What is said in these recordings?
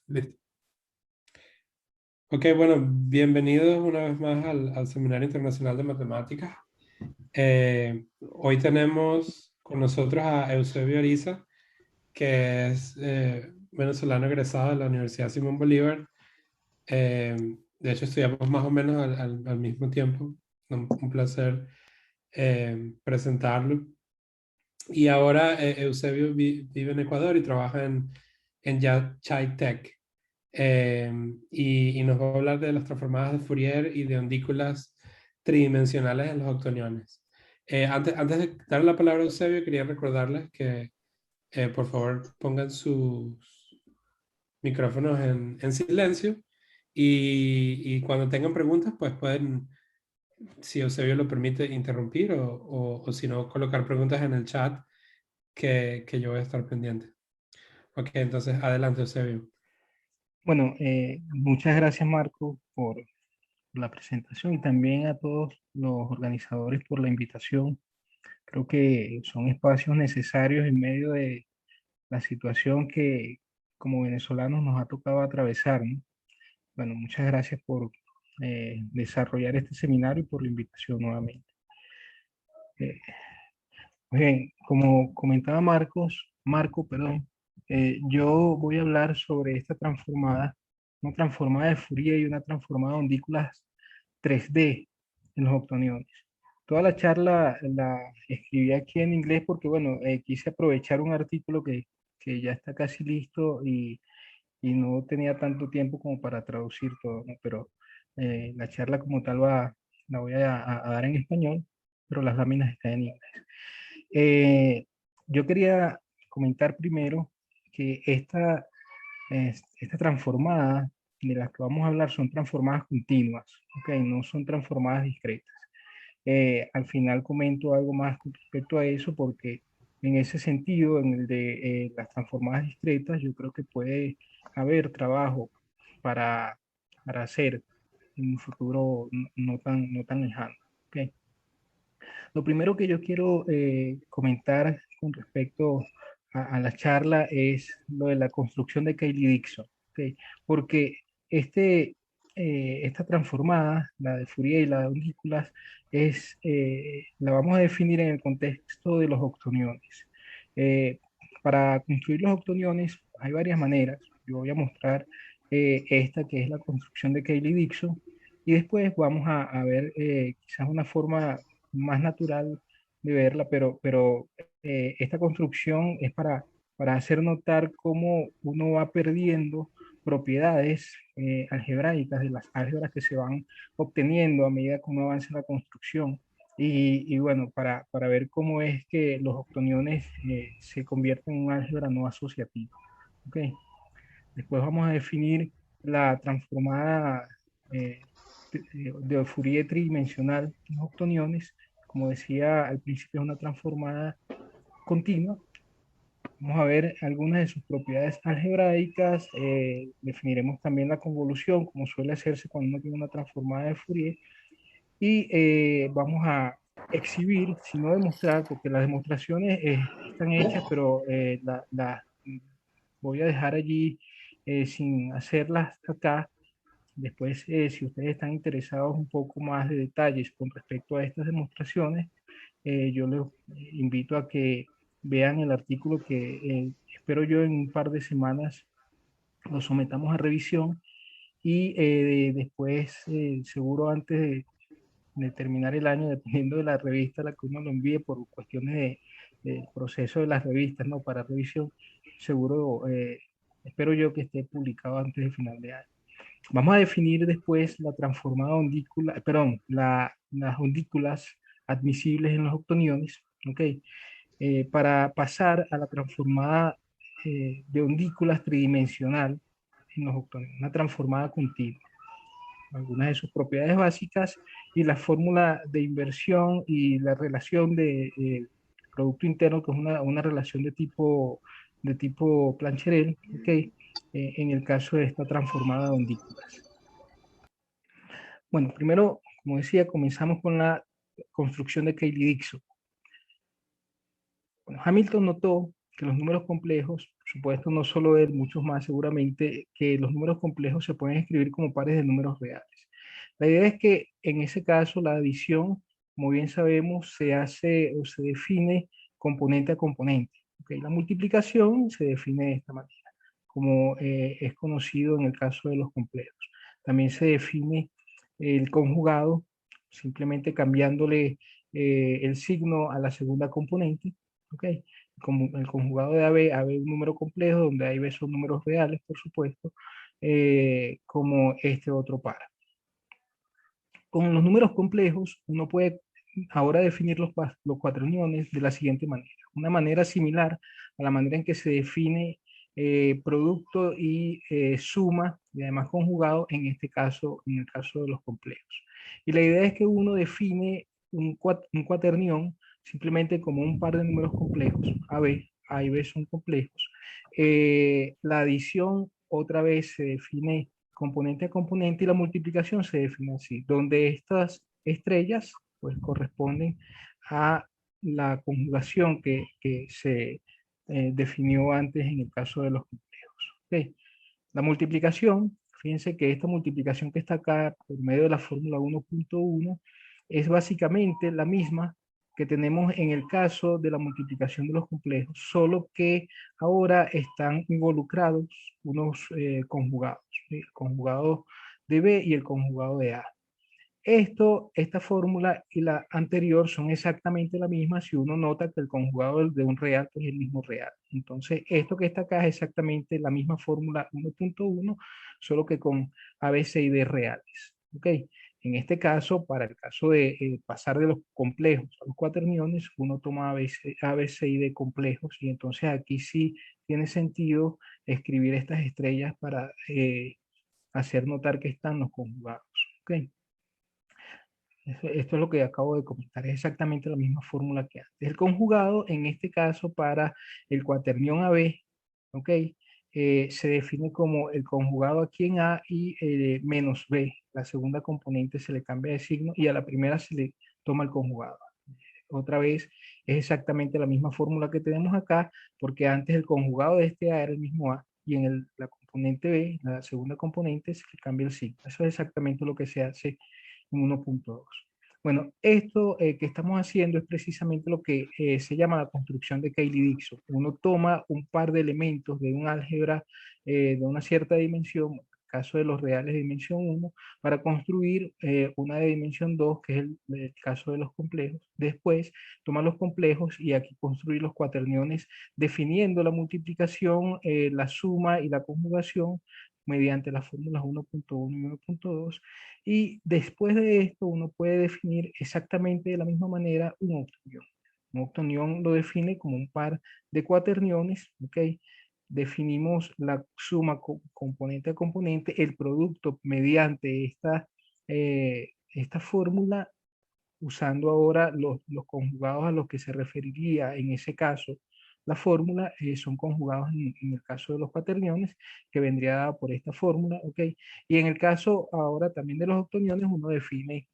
Listo. Ok, bueno, bienvenidos una vez más al Seminario Internacional de Matemáticas. Hoy tenemos con nosotros a Eusebio Ariza, que es venezolano egresado de la Universidad Simón Bolívar. De hecho, estudiamos más o menos al mismo tiempo. Un placer presentarlo. Y ahora Eusebio vive en Ecuador y trabaja en Chai Tech. Eh, y nos va a hablar de las transformadas de Fourier y de ondículas tridimensionales en los octoniones. Antes de darle la palabra a Eusebio, quería recordarles que por favor pongan sus micrófonos en silencio y cuando tengan preguntas, pues pueden, si Eusebio lo permite, interrumpir o si no, colocar preguntas en el chat que yo voy a estar pendiente. Ok, entonces adelante, Eusebio. Bueno, muchas gracias Marco por la presentación y también a todos los organizadores por la invitación. Creo que son espacios necesarios en medio de la situación que como venezolanos nos ha tocado atravesar, ¿no? Bueno, muchas gracias por desarrollar este seminario y por la invitación nuevamente. Eh, pues bien, como comentaba Marco, perdón, yo voy a hablar sobre esta una transformada de Fourier y una transformada de ondículas 3D en los octoniones. Toda la charla la escribí aquí en inglés porque, bueno, quise aprovechar un artículo que ya está casi listo y no tenía tanto tiempo como para traducir todo, ¿no? Pero la charla como tal la voy a dar en español, pero las láminas están en inglés. Eh, yo quería comentar primero que esta transformada de las que vamos a hablar son transformadas continuas, ¿ok? No son transformadas discretas. Al final comento algo más con respecto a eso porque en ese sentido, en el de las transformadas discretas, yo creo que puede haber trabajo para, para hacer en un futuro no tan lejano, ¿ok? Lo primero que yo quiero comentar con respecto a la charla es lo de la construcción de Cayley-Dixon, ¿ok? Porque esta transformada, la de Fourier y la de ondículas, la vamos a definir en el contexto de los octoniones. Eh, para construir los octoniones hay varias maneras. Yo voy a mostrar esta que es la construcción de Cayley-Dixon y después vamos a ver quizás una forma más natural de verla, pero esta construcción es para hacer notar cómo uno va perdiendo propiedades algebraicas de las álgebras que se van obteniendo a medida que uno avanza en la construcción. Y bueno, para ver cómo es que los octoniones se convierten en un álgebra no asociativa. ¿Okay? Después vamos a definir la transformada eh, de Fourier tridimensional en los octoniones. Como decía al principio, es una transformada continua. Vamos a ver algunas de sus propiedades algebraicas. Definiremos también la convolución, como suele hacerse cuando uno tiene una transformada de Fourier. Y vamos a exhibir, si no demostrar, porque las demostraciones están hechas, pero voy a dejar allí sin hacerlas acá. Después, si ustedes están interesados un poco más de detalles con respecto a estas demostraciones, yo les invito a que vean el artículo que espero yo en un par de semanas lo sometamos a revisión y después, seguro antes de terminar el año, dependiendo de la revista a la que uno lo envíe por cuestiones del proceso de las revistas, ¿no? Para revisión, seguro, espero yo que esté publicado antes de final de año. Vamos a definir después la transformada ondícula, perdón, las ondículas admisibles en los octoniones, ¿ok? Para pasar a la transformada de ondículas tridimensional en los octoniones, una transformada continua. Algunas de sus propiedades básicas y la fórmula de inversión y la relación de producto interno, que es una relación de tipo Plancherel, ¿ok? En el caso de esta transformada de ondículas. Bueno, primero, como decía, comenzamos con la construcción de Cayley-Dixon. Bueno, Hamilton notó que los números complejos, por supuesto, no solo él, muchos más seguramente, que los números complejos se pueden escribir como pares de números reales. La idea es que en ese caso la adición, como bien sabemos, se hace o se define componente a componente. ¿Ok? La multiplicación se define de esta manera, como es conocido en el caso de los complejos. También se define el conjugado, simplemente cambiándole el signo a la segunda componente. ¿Ok? Como el conjugado de AB, AB es un número complejo, donde A y B son números reales, por supuesto, como este otro par. Con los números complejos, uno puede ahora definir los cuaterniones de la siguiente manera. Una manera similar a la manera en que se define producto y suma, y además conjugado, en este caso, en el caso de los complejos. Y la idea es que uno define un cuaternión simplemente como un par de números complejos, A y B son complejos. La adición otra vez se define componente a componente y la multiplicación se define así, donde estas estrellas pues corresponden a la conjugación que se definió antes en el caso de los complejos. ¿Okay? La multiplicación, fíjense que esta multiplicación que está acá por medio de la fórmula 1.1 es básicamente la misma que tenemos en el caso de la multiplicación de los complejos, solo que ahora están involucrados unos conjugados, ¿sí? El conjugado de B y el conjugado de A. Esta fórmula y la anterior son exactamente la misma si uno nota que el conjugado de un real pues, es el mismo real. Entonces, esto que está acá es exactamente la misma fórmula 1.1, solo que con A, B, C y D reales. ¿Ok? En este caso, para el caso de pasar de los complejos a los cuaterniones, uno toma A, B, C y D complejos y entonces aquí sí tiene sentido escribir estas estrellas para hacer notar que están los conjugados. ¿Ok? Esto es lo que acabo de comentar, es exactamente la misma fórmula que antes. El conjugado, en este caso, para el cuaternión AB, ¿ok? Se define como el conjugado aquí en A y menos B. La segunda componente se le cambia de signo y a la primera se le toma el conjugado. Otra vez, es exactamente la misma fórmula que tenemos acá, porque antes el conjugado de este A era el mismo A y en la componente B, la segunda componente, se le cambia el signo. Eso es exactamente lo que se hace en 1.2. Bueno, esto que estamos haciendo es precisamente lo que se llama la construcción de Cayley-Dixon. Uno toma un par de elementos de un álgebra de una cierta dimensión, en el caso de los reales de dimensión 1, para construir una de dimensión 2, que es el caso de los complejos. Después, tomar los complejos y aquí construir los cuaterniones, definiendo la multiplicación, la suma y la conjugación mediante las fórmulas 1.1 y 1.2. Y después de esto uno puede definir exactamente de la misma manera un octonión. Un octonión lo define como un par de cuaterniones, ¿ok? Definimos la suma componente a componente, el producto mediante esta fórmula, usando ahora los conjugados a los que se referiría en ese caso. La fórmula son conjugados en el caso de los cuaterniones, que vendría dada por esta fórmula, ¿ok? Y en el caso ahora también de los octoniones, uno define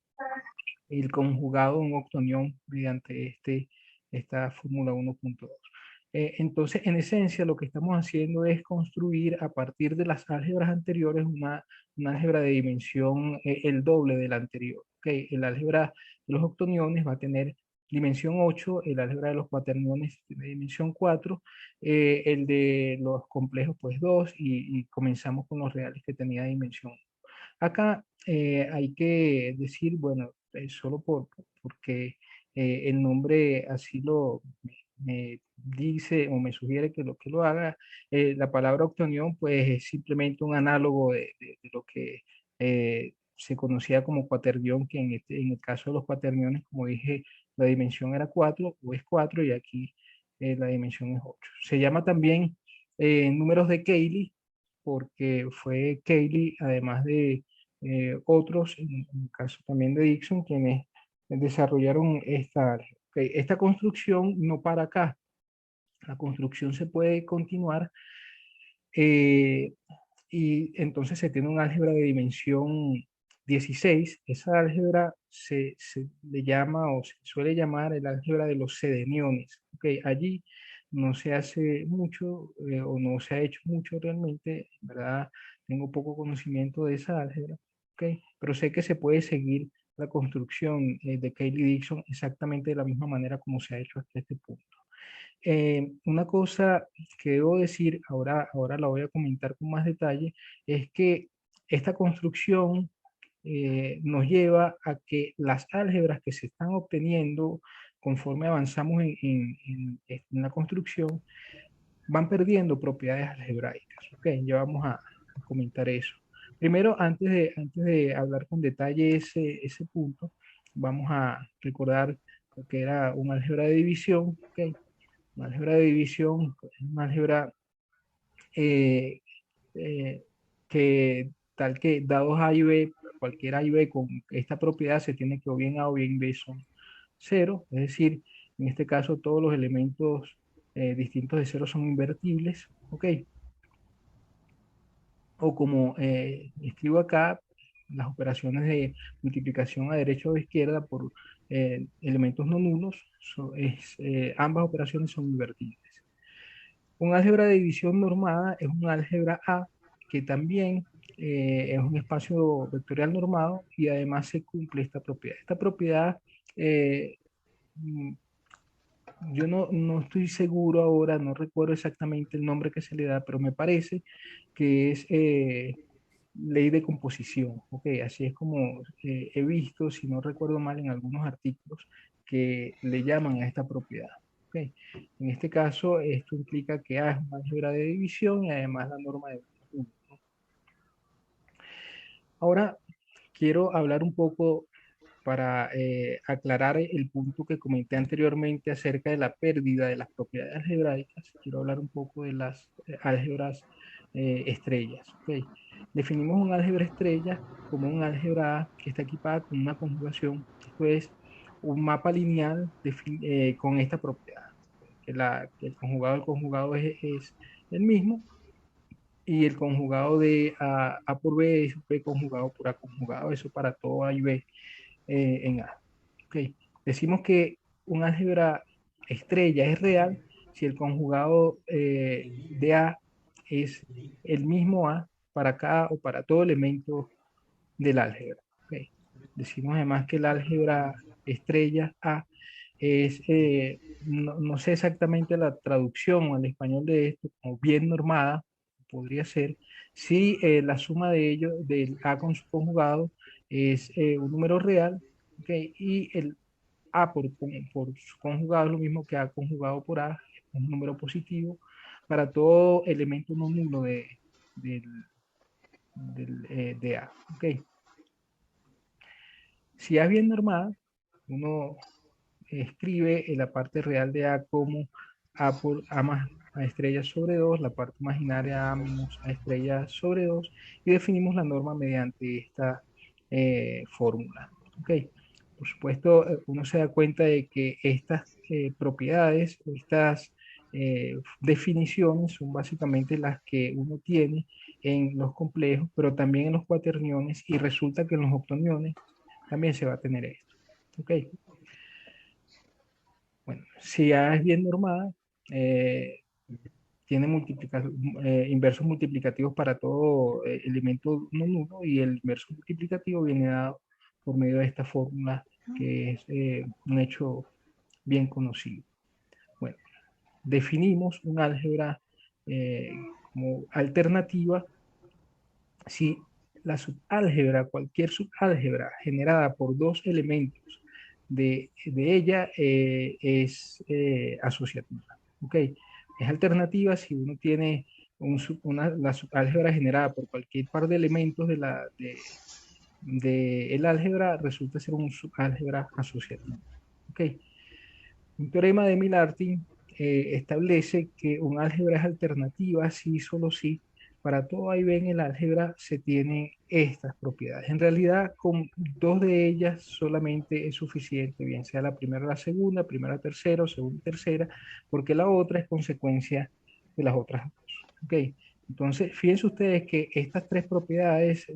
el conjugado de un octonión mediante esta fórmula 1.2. Entonces, en esencia, lo que estamos haciendo es construir a partir de las álgebras anteriores una álgebra de dimensión el doble de la anterior. ¿Okay? El álgebra de los octoniones va a tener dimensión 8, el álgebra de los cuaterniones tiene dimensión 4, el de los complejos pues 2 y comenzamos con los reales que tenía dimensión 1. Acá hay que decir, bueno, solo porque el nombre así me dice o me sugiere que lo haga, la palabra octonión pues es simplemente un análogo de lo que se conocía como cuaternión, que en el caso de los cuaterniones, como dije, la dimensión era 4 o es 4 y aquí la dimensión es 8. Se llama también números de Cayley porque fue Cayley, además de otros, en el caso también de Dixon, quienes desarrollaron esta construcción no para acá. La construcción se puede continuar eh, y entonces se tiene un álgebra de dimensión 16. Esa álgebra se le llama o se suele llamar el álgebra de los sedeniones. ¿Okay? Allí no se hace mucho o no se ha hecho mucho realmente, en verdad tengo poco conocimiento de esa álgebra, ¿ok? Pero sé que se puede seguir la construcción de Cayley-Dixon exactamente de la misma manera como se ha hecho hasta este punto. Una cosa que debo decir, ahora la voy a comentar con más detalle, es que esta construcción nos lleva a que las álgebras que se están obteniendo conforme avanzamos en la construcción van perdiendo propiedades algebraicas. Ok, ya vamos a comentar eso. Primero, antes de hablar con detalle ese punto, vamos a recordar lo que era un álgebra de división. Ok, una álgebra de división es una álgebra eh, eh, que tal que dados A y B, cualquier A y B con esta propiedad se tiene que o bien A o bien B son cero, es decir, en este caso todos los elementos distintos de cero son invertibles, ¿ok? O como escribo acá, las operaciones de multiplicación a derecha o a izquierda por elementos no nulos, ambas operaciones son invertibles. Un álgebra de división normada es un álgebra A que también es un espacio vectorial normado y además se cumple esta propiedad. Esta propiedad, eh, mm, yo no estoy seguro ahora, no recuerdo exactamente el nombre que se le da, pero me parece que es ley de composición. Ok, así es como he visto, si no recuerdo mal, en algunos artículos que le llaman a esta propiedad. Ok, en este caso, esto implica que A es una álgebra de división y además la norma de 1. Ahora quiero hablar un poco para aclarar el punto que comenté anteriormente acerca de la pérdida de las propiedades algebraicas. Quiero hablar un poco de las álgebras estrellas. Okay. Definimos un álgebra estrella como un álgebra A que está equipada con una conjugación. Esto es un mapa lineal con esta propiedad, que el conjugado del conjugado es el mismo y el conjugado de A por B es B conjugado por A conjugado, eso para todo A y B en A. Okay. Decimos que un álgebra estrella es real si el conjugado de A es el mismo A para cada o para todo elemento del álgebra. Okay. Decimos además que el álgebra estrella A es, no sé exactamente la traducción al español de esto, como bien normada, podría ser, si la suma de ellos, del A con su conjugado, es un número real, okay, y el A por su conjugado es lo mismo que A conjugado por A, es un número positivo, para todo elemento no nulo del, de A. Okay. Si A es bien normada, uno escribe en la parte real de A como A por A más A estrella sobre 2, la parte imaginaria A menos A estrella sobre 2, y definimos la norma mediante esta fórmula. Okay. Por supuesto, uno se da cuenta de que estas propiedades, estas definiciones son básicamente las que uno tiene en los complejos, pero también en los cuaterniones, y resulta que en los octoniones también se va a tener esto. Okay. Bueno, si A es bien normada, eh, tiene inversos multiplicativos para todo elemento no nulo y el inverso multiplicativo viene dado por medio de esta fórmula que es un hecho bien conocido. Bueno, definimos un álgebra como alternativa si la subálgebra, cualquier subálgebra generada por dos elementos de ella es asociativa. ¿Ok? Es alternativa si uno tiene la subálgebra generada por cualquier par de elementos de el álgebra, resulta ser un subálgebra asociativo. ¿Ok? Un teorema de Milartin establece que un álgebra es alternativa si y solo si para todo A y B en el álgebra se tienen estas propiedades. En realidad, con dos de ellas solamente es suficiente, bien sea la primera, tercera o segunda, tercera, porque la otra es consecuencia de las otras dos. ¿Okay? Entonces, fíjense ustedes que estas tres propiedades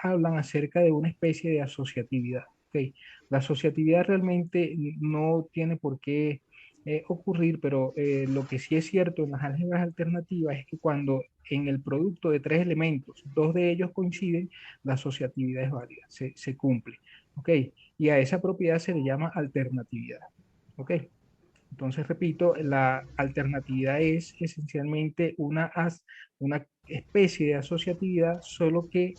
hablan acerca de una especie de asociatividad. ¿Okay? La asociatividad realmente no tiene por qué ocurrir, pero lo que sí es cierto en las álgebras alternativas es que cuando en el producto de tres elementos, dos de ellos coinciden, la asociatividad es válida, se cumple. ¿Ok? Y a esa propiedad se le llama alternatividad. ¿Ok? Entonces, repito, la alternatividad es esencialmente una especie de asociatividad, solo que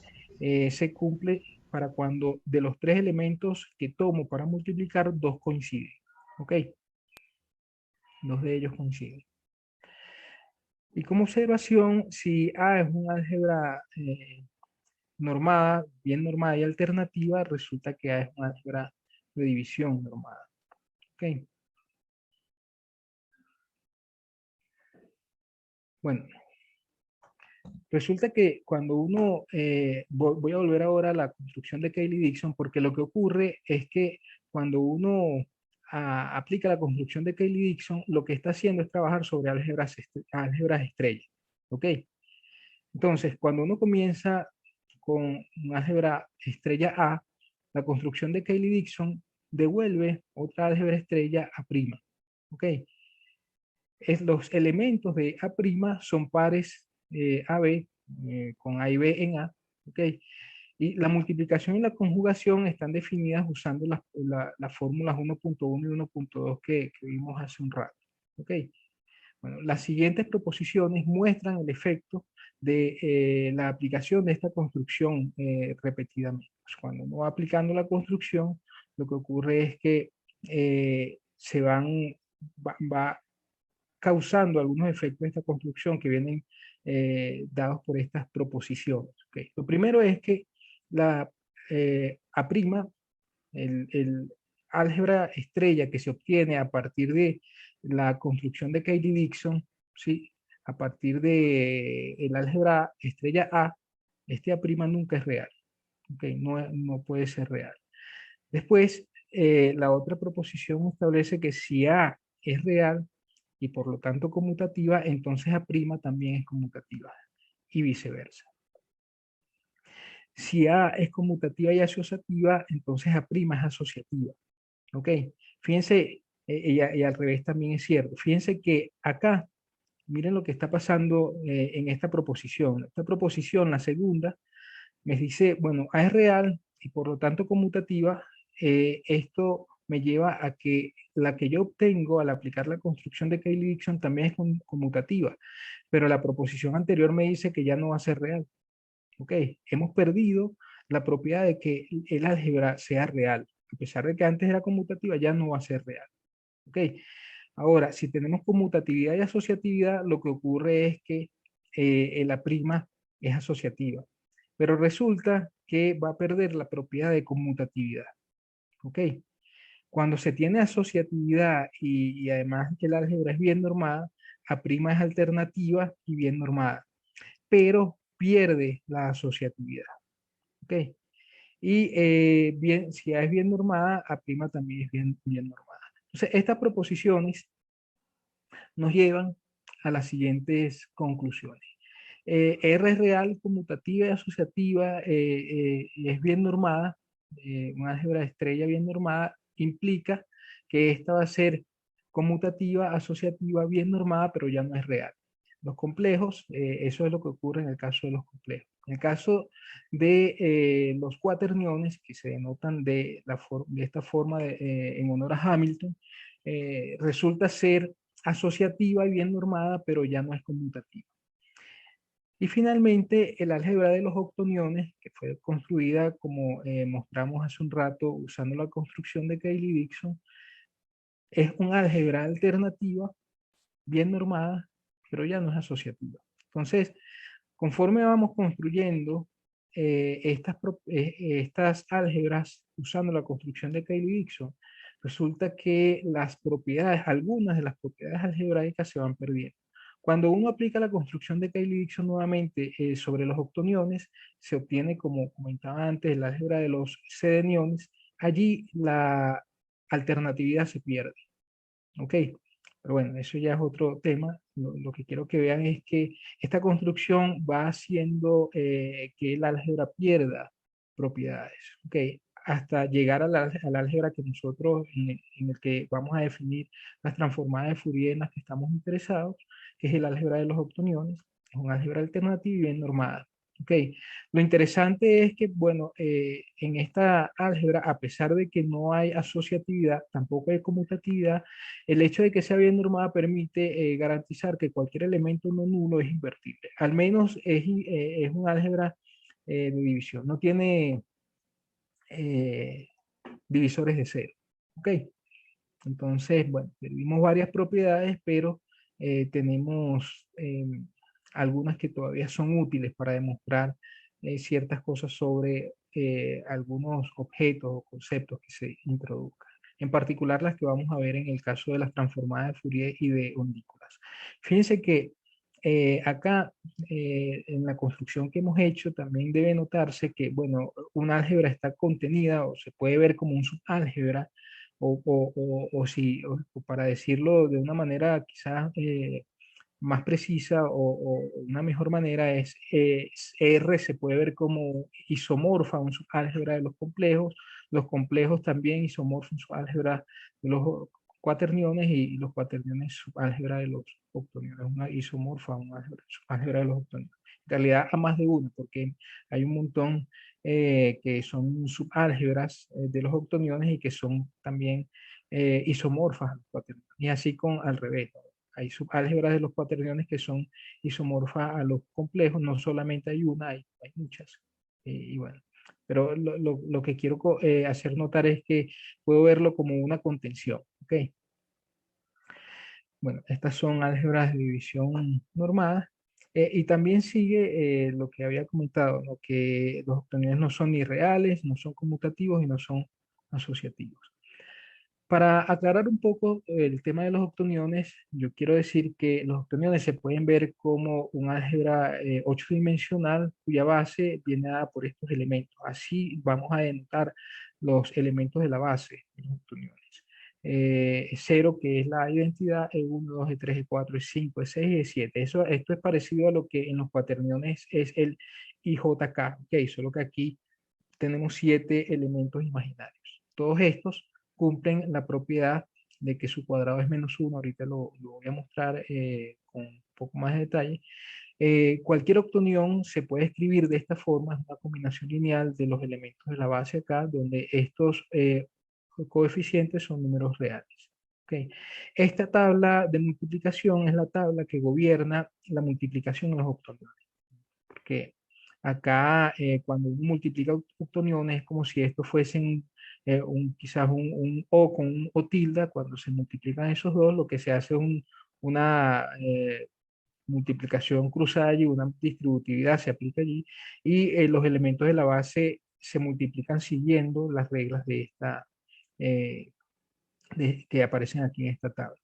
se cumple para cuando de los tres elementos que tomo para multiplicar, dos coinciden. ¿Ok? Dos de ellos coinciden. Y como observación, si A es un álgebra normada, bien normada y alternativa, resulta que A es un álgebra de división normada. ¿Ok? Bueno, resulta que cuando uno, voy a volver ahora a la construcción de Cayley-Dixon, porque lo que ocurre es que cuando uno aplica la construcción de Cayley-Dixon, lo que está haciendo es trabajar sobre álgebras estrellas. ¿Ok? Entonces, cuando uno comienza con un álgebra estrella A, la construcción de Cayley-Dixon devuelve otra álgebra estrella A'. ¿Ok? Los elementos de A' son pares AB, con A y B en A. ¿Ok? Y la multiplicación y la conjugación están definidas usando las fórmulas 1.1 y 1.2 que vimos hace un rato. ¿Ok? Bueno, las siguientes proposiciones muestran el efecto de la aplicación de esta construcción repetidamente. Pues cuando uno va aplicando la construcción, lo que ocurre es que va causando algunos efectos de esta construcción que vienen dados por estas proposiciones. ¿Okay? Lo primero es que la A', el álgebra estrella que se obtiene a partir de la construcción de Cayley-Dixon, ¿sí? A partir de el álgebra estrella A, este A' nunca es real. ¿Okay? No puede ser real. Después, la otra proposición establece que si A es real y por lo tanto conmutativa, entonces A' también es conmutativa y viceversa. Si A es conmutativa y asociativa, entonces A' es asociativa. ¿Ok? Fíjense, y al revés también es cierto. Fíjense que acá, miren lo que está pasando en esta proposición. Esta proposición, la segunda, me dice, bueno, A es real y por lo tanto conmutativa. Esto me lleva a que la que yo obtengo al aplicar la construcción de Cayley-Dixon también es conmutativa, pero la proposición anterior me dice que ya no va a ser real. ¿Ok? Hemos perdido la propiedad de que el álgebra sea real. A pesar de que antes era conmutativa, ya no va a ser real. ¿Ok? Ahora, si tenemos conmutatividad y asociatividad, lo que ocurre es que la prima es asociativa. Pero resulta que va a perder la propiedad de conmutatividad. ¿Ok? Cuando se tiene asociatividad y además que el álgebra es bien normada, A' es alternativa y bien normada, pero pierde la asociatividad. ¿Ok? Y si A es bien normada, A' también es bien normada. Entonces, estas proposiciones nos llevan a las siguientes conclusiones. R es real, conmutativa y asociativa y es bien normada. Una álgebra de estrella bien normada implica que esta va a ser conmutativa, asociativa, bien normada, pero ya no es real. Los complejos, eso es lo que ocurre en el caso de los complejos. En el caso de los cuaterniones, que se denotan de esta forma en honor a Hamilton, resulta ser asociativa y bien normada, pero ya no es conmutativa. Y finalmente, el álgebra de los octoniones, que fue construida como mostramos hace un rato usando la construcción de Cayley-Dixon, es un álgebra alternativa, bien normada, pero ya no es asociativa. Entonces, conforme vamos construyendo estas álgebras usando la construcción de Cayley-Dixon, resulta que algunas de las propiedades algebraicas se van perdiendo. Cuando uno aplica la construcción de Cayley-Dixon nuevamente sobre los octoniones, se obtiene, como comentaba antes, el álgebra de los sedeniones. Allí la alternatividad se pierde. ¿Ok? Pero bueno, eso ya es otro tema. Lo que quiero que vean es que esta construcción va haciendo que el álgebra pierda propiedades. ¿Ok? hasta llegar al álgebra que nosotros, en el que vamos a definir las transformadas de Fourier en las que estamos interesados, que es el álgebra de los octoniones. Es un álgebra alternativa y bien normada. Ok, lo interesante es que, bueno, en esta álgebra, a pesar de que no hay asociatividad, tampoco hay conmutatividad, el hecho de que sea bien normada permite garantizar que cualquier elemento no nulo es invertible. Al menos es un álgebra de división. No tiene eh, divisores de cero. ¿Ok? Entonces, bueno, tenemos varias propiedades, pero tenemos algunas que todavía son útiles para demostrar ciertas cosas sobre algunos objetos o conceptos que se introduzcan. En particular las que vamos a ver en el caso de las transformadas de Fourier y de ondículas. Fíjense que acá en la construcción que hemos hecho también debe notarse que, bueno, un álgebra está contenida o se puede ver como un subálgebra o para decirlo de una manera quizás más precisa o una mejor manera es R se puede ver como isomorfa, un subálgebra de los complejos también isomorfos, un subálgebra de los cuaterniones y los cuaterniones subálgebra de los octoniones, una isomorfa, un subálgebra de los octoniones. En realidad a más de uno, porque hay un montón que son subálgebras de los octoniones y que son también isomorfas a los cuaterniones. Y así con al revés, ¿no? Hay subálgebras de los cuaterniones que son isomorfas a los complejos, no solamente hay una, hay muchas. Y bueno, pero lo que quiero hacer notar es que puedo verlo como una contención. ¿Ok? Bueno, estas son álgebras de división normada. Y también sigue lo que había comentado, ¿no? Que los octoniones no son ni reales, no son conmutativos y no son asociativos. Para aclarar un poco el tema de los octoniones, yo quiero decir que los octoniones se pueden ver como un álgebra 8-dimensional cuya base viene dada por estos elementos. Así vamos a denotar los elementos de la base de los octoniones. 0, que es la identidad, E1, 2, E3, E4, E5, E6 y E7. Esto es parecido a lo que en los cuaterniones es el IJK, ok, solo que aquí tenemos 7 elementos imaginarios. Todos estos cumplen la propiedad de que su cuadrado es -1. Ahorita lo voy a mostrar con un poco más de detalle. Cualquier octonión se puede escribir de esta forma, es una combinación lineal de los elementos de la base acá, donde estos coeficientes son números reales. Okay. Esta tabla de multiplicación es la tabla que gobierna la multiplicación de los octoniones, porque acá cuando uno multiplica octoniones es como si esto fuesen quizás un O con un O tilde. Cuando se multiplican esos dos, lo que se hace es una multiplicación cruzada y una distributividad se aplica allí, y los elementos de la base se multiplican siguiendo las reglas de eh, que aparecen aquí en esta tabla.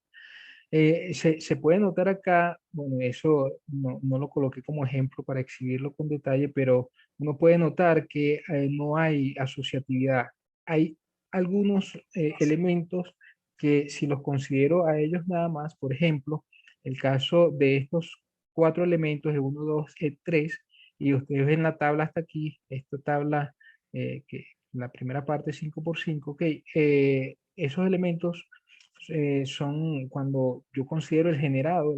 Se puede notar acá, bueno, eso no lo coloqué como ejemplo para exhibirlo con detalle, pero uno puede notar que no hay asociatividad. Hay algunos elementos que si los considero a ellos nada más, por ejemplo, el caso de estos 4 elementos, de 1, 2, 3, y ustedes ven la tabla hasta aquí, esta tabla, que la primera parte es 5 por 5, ok, esos elementos son cuando yo considero el generado,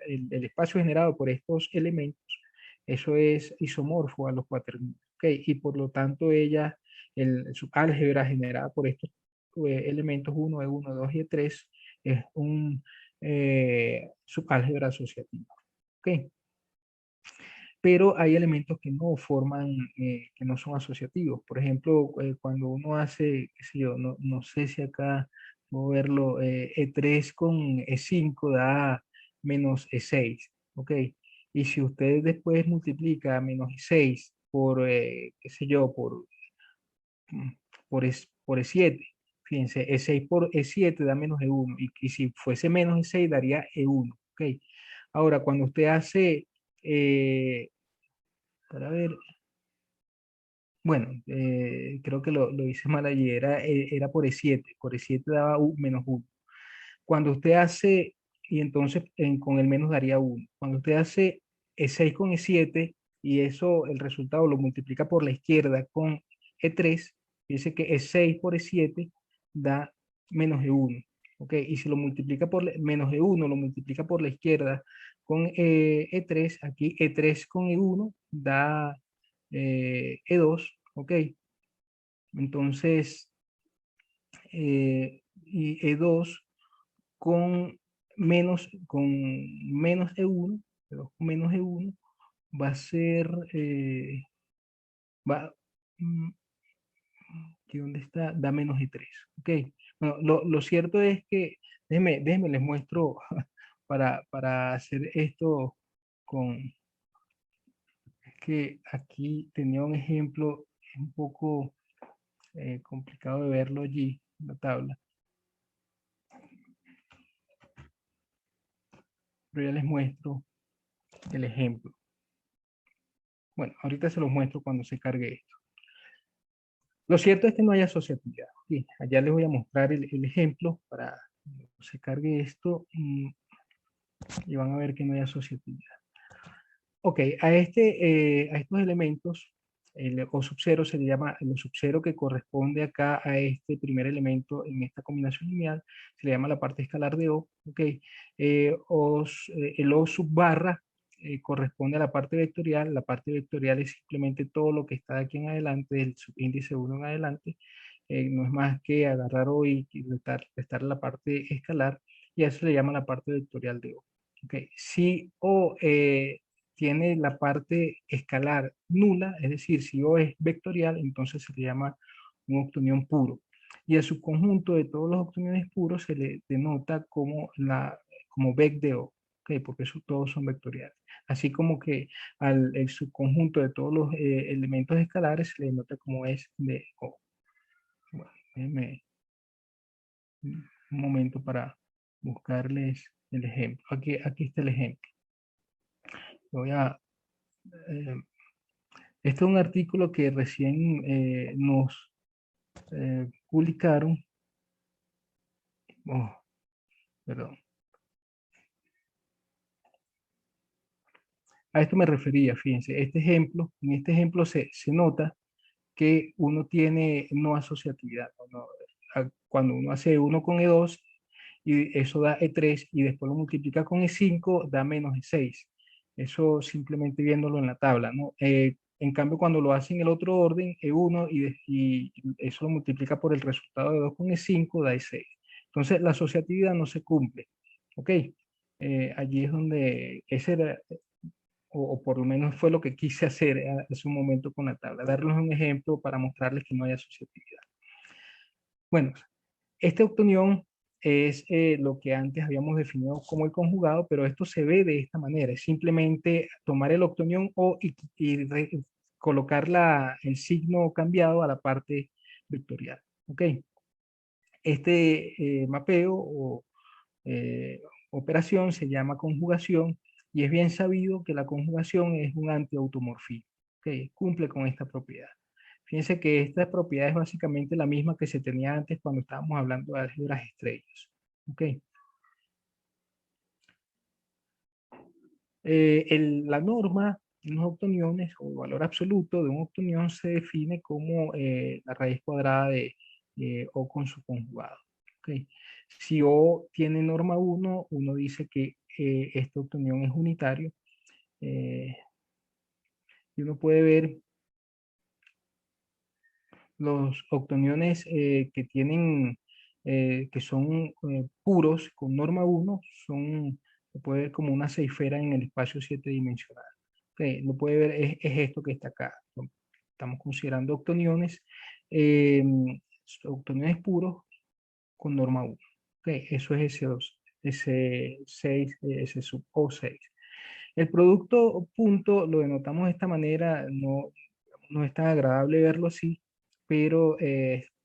el espacio generado por estos elementos, eso es isomorfo a los cuaternios, ¿ok? Y por lo tanto su álgebra generada por estos elementos 1, E1, 2 y E3 es un subálgebra asociativa, ¿ok? Pero hay elementos que no forman, que no son asociativos. Por ejemplo, cuando uno hace, qué sé yo, no sé si acá puedo verlo, E3 con E5 da menos E6, ¿ok? Y si usted después multiplica menos E6 por, qué sé yo, mm, por E7, fíjense, E6 por E7 da menos E1, y si fuese menos E6 daría E1, ¿ok? Ahora, cuando usted hace eh, para ver, bueno, creo que lo hice mal allí, era por E7, por E7 daba menos 1. Cuando usted hace, y entonces con el menos daría 1. Cuando usted hace E6 con E7 y eso, el resultado lo multiplica por la izquierda con E3, Fíjense que E6 por E7 da menos E1. ¿Ok? Y si lo multiplica por menos E1, lo multiplica por la izquierda con E3, aquí E3 con E1 da E2. ¿Ok? Entonces, y E2 con menos E1, E2 con menos E1 va a ser, va, mm, ¿aquí dónde está? Da menos E3. ¿Ok? Bueno, lo cierto es que, déjenme les muestro para hacer esto con, es que aquí tenía un ejemplo, es un poco complicado de verlo allí en la tabla, pero ya les muestro el ejemplo. Bueno, ahorita se los muestro cuando se cargue esto. Lo cierto es que no hay asociatividad. Bien, allá les voy a mostrar el ejemplo para que se cargue esto y van a ver que no hay asociatividad. Ok, a estos elementos, el O sub 0 se le llama, el O sub 0 que corresponde acá a este primer elemento en esta combinación lineal, se le llama la parte escalar de O. Ok, el O sub barra corresponde a la parte vectorial es simplemente todo lo que está de aquí en adelante, del subíndice 1 en adelante, no es más que agarrar O y restar la parte escalar, y a eso se le llama la parte vectorial de O. Okay. Si O tiene la parte escalar nula, es decir, si O es vectorial, entonces se le llama un octonión puro. Y el subconjunto de todos los octoniones puros se le denota como vec de O, ¿okay? Porque todos son vectoriales. Así como que el subconjunto de todos los elementos escalares se le denota como es de O. Bueno, déjenme un momento para buscarles el ejemplo. Aquí está el ejemplo. Voy a eh, Este es un artículo que recién nos publicaron. Oh, perdón. A esto me refería, fíjense. En este ejemplo se nota que uno tiene no asociatividad. Cuando uno hace 1 con E2, y eso da E3, y después lo multiplica con E5, da menos E6. Eso simplemente viéndolo en la tabla, ¿no? En cambio, cuando lo hace en el otro orden, E1, y eso lo multiplica por el resultado de 2 con E5, da E6. Entonces, la asociatividad no se cumple. ¿Ok? Allí es donde ese era, o por lo menos fue lo que quise hacer hace un momento con la tabla, darles un ejemplo para mostrarles que no hay asociatividad. Bueno, este octonión es lo que antes habíamos definido como el conjugado, pero esto se ve de esta manera. Es simplemente tomar el octonión y colocar el signo cambiado a la parte vectorial. ¿Ok? Este mapeo o eh, operación se llama conjugación y es bien sabido que la conjugación es un antiautomorfismo. ¿Ok? Cumple con esta propiedad. Fíjense que esta propiedad es básicamente la misma que se tenía antes cuando estábamos hablando de álgebras estrellas. ¿Ok? La norma de los octoniones o el valor absoluto de un octonión se define como la raíz cuadrada de O con su conjugado. ¿Ok? Si O tiene norma 1, uno dice que este octonión es unitario. eh, y uno puede ver los octoniones que son puros con norma 1, se puede ver como una ceifera en el espacio 7 dimensional. Okay, lo puede ver, es esto que está acá. Estamos considerando eh, octoniones puros con norma 1. Okay, eso es S2, S6, S sub O6. El producto punto lo denotamos de esta manera, no es tan agradable verlo así, pero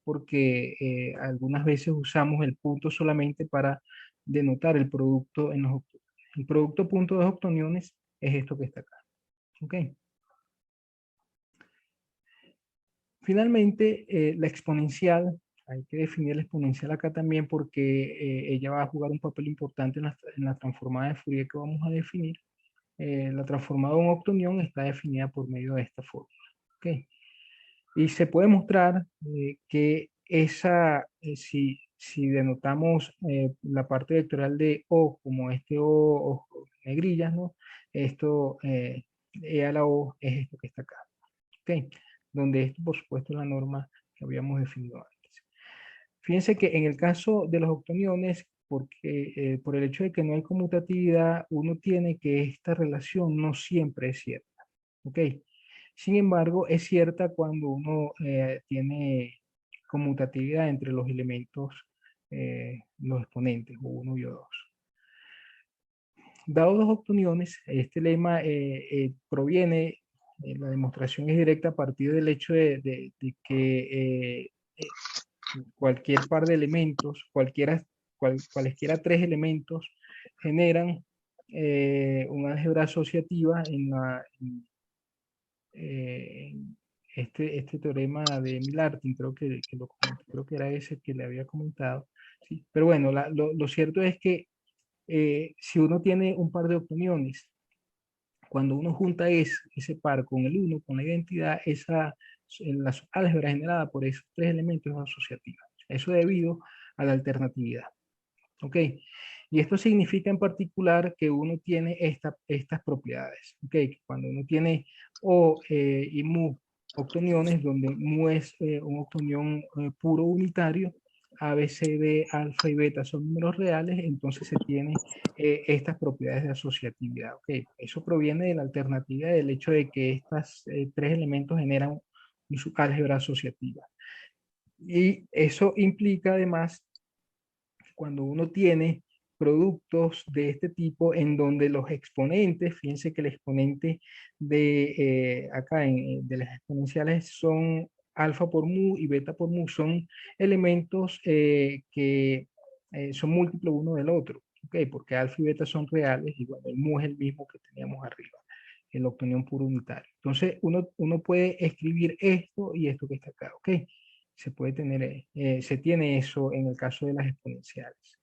porque algunas veces usamos el punto solamente para denotar el producto en los octoniones. El producto punto de los octoniones es esto que está acá. ¿Ok? Finalmente, la exponencial, hay que definir la exponencial acá también porque ella va a jugar un papel importante en la transformada de Fourier que vamos a definir. La transformada de un octonión está definida por medio de esta fórmula. ¿Ok? Y se puede mostrar que si denotamos la parte vectorial de O como este O negrillas, ¿no? Esto, E a la O es esto que está acá, ¿ok? Donde esto, por supuesto, es la norma que habíamos definido antes. Fíjense que en el caso de los octoniones, por el hecho de que no hay conmutatividad, uno tiene que esta relación no siempre es cierta, ¿ok? Sin embargo, es cierta cuando uno tiene conmutatividad entre los elementos, los exponentes, o 1 y O2. Dados los octoniones, este lema proviene, la demostración es directa a partir del hecho de que cualquier par de elementos, cualesquiera tres elementos, generan una álgebra asociativa en este teorema de Emil-Artin, que lo comenté, creo que era ese que le había comentado. ¿Sí? Pero bueno, lo cierto es que si uno tiene un par de octoniones, cuando uno junta ese par con el 1, con la identidad, la álgebra generada por esos tres elementos es asociativa. Eso debido a la alternatividad. ¿Ok? Y esto significa en particular que uno tiene estas propiedades. ¿Ok? Cuando uno tiene O y mu octoniones, donde mu es un octonión puro unitario, A, B, C, D, alfa y beta son números reales, entonces se tiene estas propiedades de asociatividad. ¿Ok? Eso proviene de la alternativa del hecho de que estos tres elementos generan un subálgebra asociativa. Y eso implica además cuando uno tiene productos de este tipo en donde los exponentes, fíjense que el exponente de las exponenciales son alfa por mu y beta por mu, son elementos que son múltiplos uno del otro, ¿okay? Porque alfa y beta son reales y bueno, el mu es el mismo que teníamos arriba, el octonión puro unitario. Entonces uno puede escribir esto y esto que está acá, ¿ok? Se tiene eso en el caso de las exponenciales.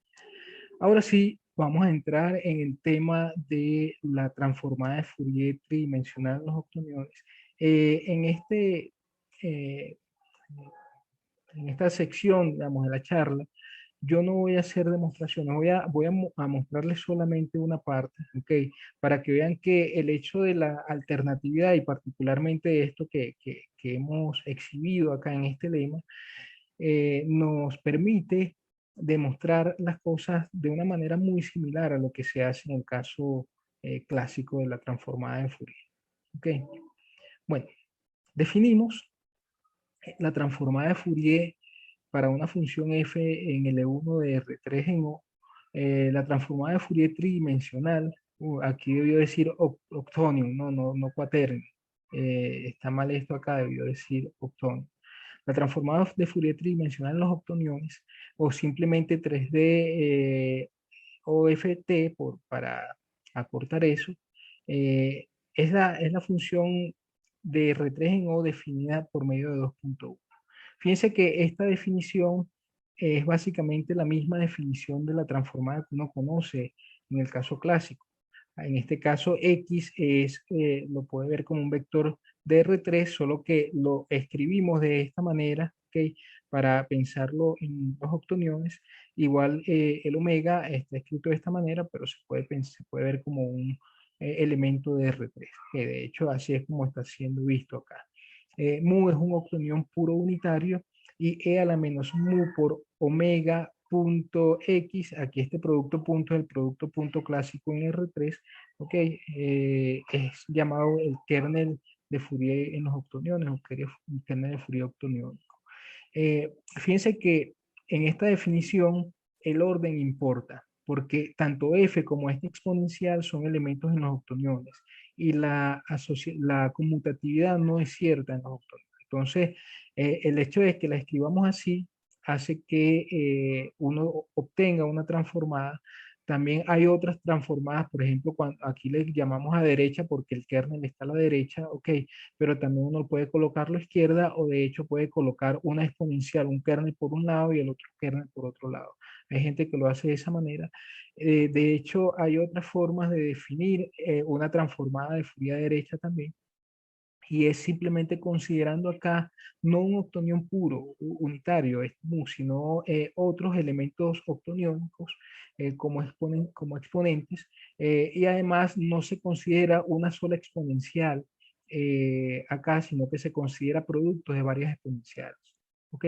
Ahora sí, vamos a entrar en el tema de la transformada de Fourier tridimensional en los octoniones. En eh, en esta sección, digamos, de la charla, yo no voy a hacer demostraciones, a mostrarles solamente una parte, ¿ok? Para que vean que el hecho de la alternatividad y particularmente de esto que hemos exhibido acá en este lema, nos permite demostrar las cosas de una manera muy similar a lo que se hace en el caso clásico de la transformada de Fourier. ¿Ok? Bueno, definimos la transformada de Fourier para una función f en L1 de R3 en O. La transformada de Fourier tridimensional, aquí debió decir octonion, no quaternion. Está mal esto acá, debió decir octonion. La transformada de Fourier tridimensional en los octoniones, o simplemente 3D OFT para acortar eso, es la función de R3 en O definida por medio de 2.1. Fíjense que esta definición es básicamente la misma definición de la transformada que uno conoce en el caso clásico. En este caso, X lo puede ver como un vector de R3, solo que lo escribimos de esta manera, ¿ok? Para pensarlo en los octoniones. Igual el omega está escrito de esta manera, pero se puede ver como un elemento de R3, que de hecho así es como está siendo visto acá. Mu es un octonión puro unitario y E a la menos mu por omega punto X, aquí este producto punto es el producto punto clásico en R3, ok, es llamado el kernel de Fourier en los octoniones, o kernel de Fourier octoniónico. Fíjense que en esta definición el orden importa, porque tanto f como este exponencial son elementos en los octoniones y la conmutatividad no es cierta en los octoniones. Entonces, el hecho de que la escribamos así hace que uno obtenga una transformada. También hay otras transformadas, por ejemplo, cuando aquí le llamamos a derecha porque el kernel está a la derecha, ok, pero también uno puede colocarlo a la izquierda o de hecho puede colocar una exponencial, un kernel por un lado y el otro kernel por otro lado. Hay gente que lo hace de esa manera. De hecho, hay otras formas de definir una transformada de Fourier a derecha también. y es simplemente considerando acá no un octonión puro, unitario, es mu, sino otros elementos octoniónicos como exponentes, y además no se considera una sola exponencial acá, sino que se considera producto de varias exponenciales. ¿Ok?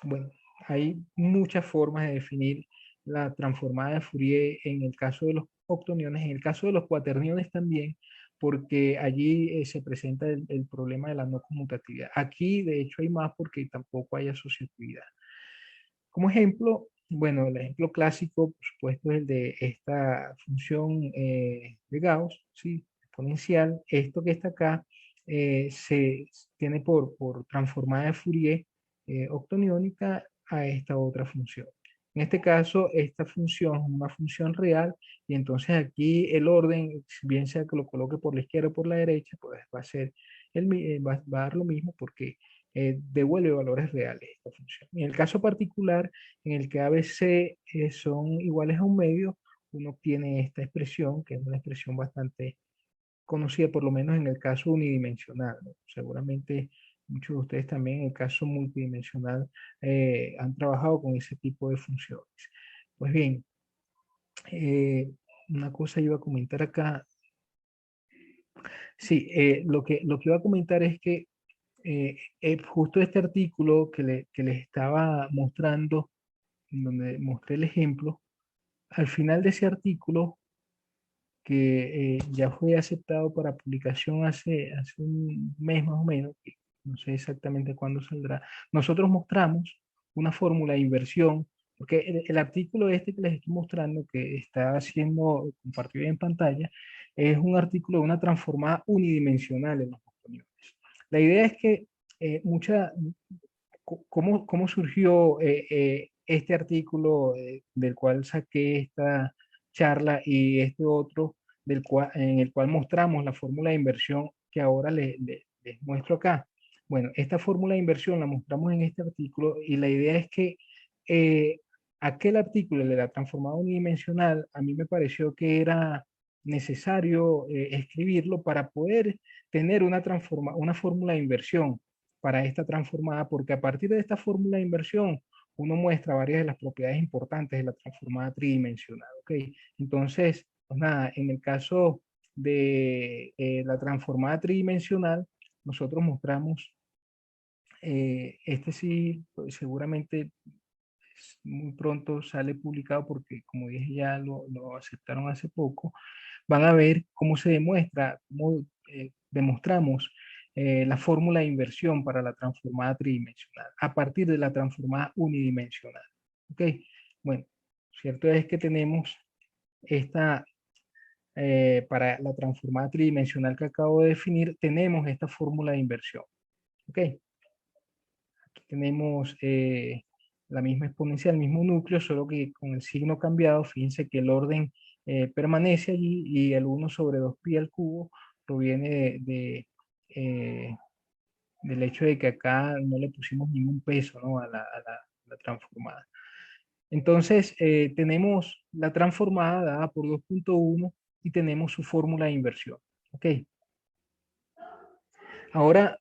Bueno, hay muchas formas de definir la transformada de Fourier en el caso de los octoniones, en el caso de los cuaterniones también, porque allí se presenta el problema de la no conmutatividad. Aquí, de hecho, hay más porque tampoco hay asociatividad. Como ejemplo, bueno, el ejemplo clásico, por supuesto, es el de esta función de Gauss, ¿sí? Exponencial. Esto que está acá se tiene por transformada de Fourier octoniónica a esta otra función. En este caso, esta función es una función real y entonces aquí el orden, bien sea que lo coloque por la izquierda o por la derecha, pues va a ser va a dar lo mismo porque devuelve valores reales esta función. En el caso particular, en el que ABC son iguales a un medio, uno obtiene esta expresión, que es una expresión bastante conocida, por lo menos en el caso unidimensional, ¿no? Seguramente muchos de ustedes también en el caso multidimensional han trabajado con ese tipo de funciones. Pues bien, eh, una cosa iba a comentar acá. Sí, lo que iba a comentar es que justo este artículo que les estaba mostrando, en donde mostré el ejemplo, al final de ese artículo, que ya fue aceptado para publicación hace un mes más o menos, que no sé exactamente cuándo saldrá, nosotros mostramos una fórmula de inversión, porque el artículo este que les estoy mostrando, que está siendo compartido en pantalla, es un artículo de una transformada unidimensional en los polinomios. La idea es que ¿cómo surgió este artículo del cual saqué esta charla y este otro en el cual mostramos la fórmula de inversión que ahora les muestro acá? Bueno, esta fórmula de inversión la mostramos en este artículo y la idea es que eh, aquel artículo de la transformada unidimensional a mí me pareció que era necesario escribirlo para poder tener una fórmula de inversión para esta transformada, porque a partir de esta fórmula de inversión, uno muestra varias de las propiedades importantes de la transformada tridimensional. ¿Ok? Entonces, pues nada, en el caso de la transformada tridimensional, nosotros mostramos, este sí, pues, seguramente muy pronto sale publicado porque, como dije, ya lo aceptaron hace poco. Van a ver cómo se demuestra, cómo demostramos la fórmula de inversión para la transformada tridimensional a partir de la transformada unidimensional. ¿Ok? Bueno, cierto es que tenemos esta, para la transformada tridimensional que acabo de definir, tenemos esta fórmula de inversión. ¿Ok? Aquí tenemos la misma exponencial, el mismo núcleo, solo que con el signo cambiado. Fíjense que el orden permanece allí y el 1 sobre 2pi al cubo proviene eh, del hecho de que acá no le pusimos ningún peso, ¿no? a la transformada. Entonces, tenemos la transformada dada por 2.1 y tenemos su fórmula de inversión. ¿Ok? Ahora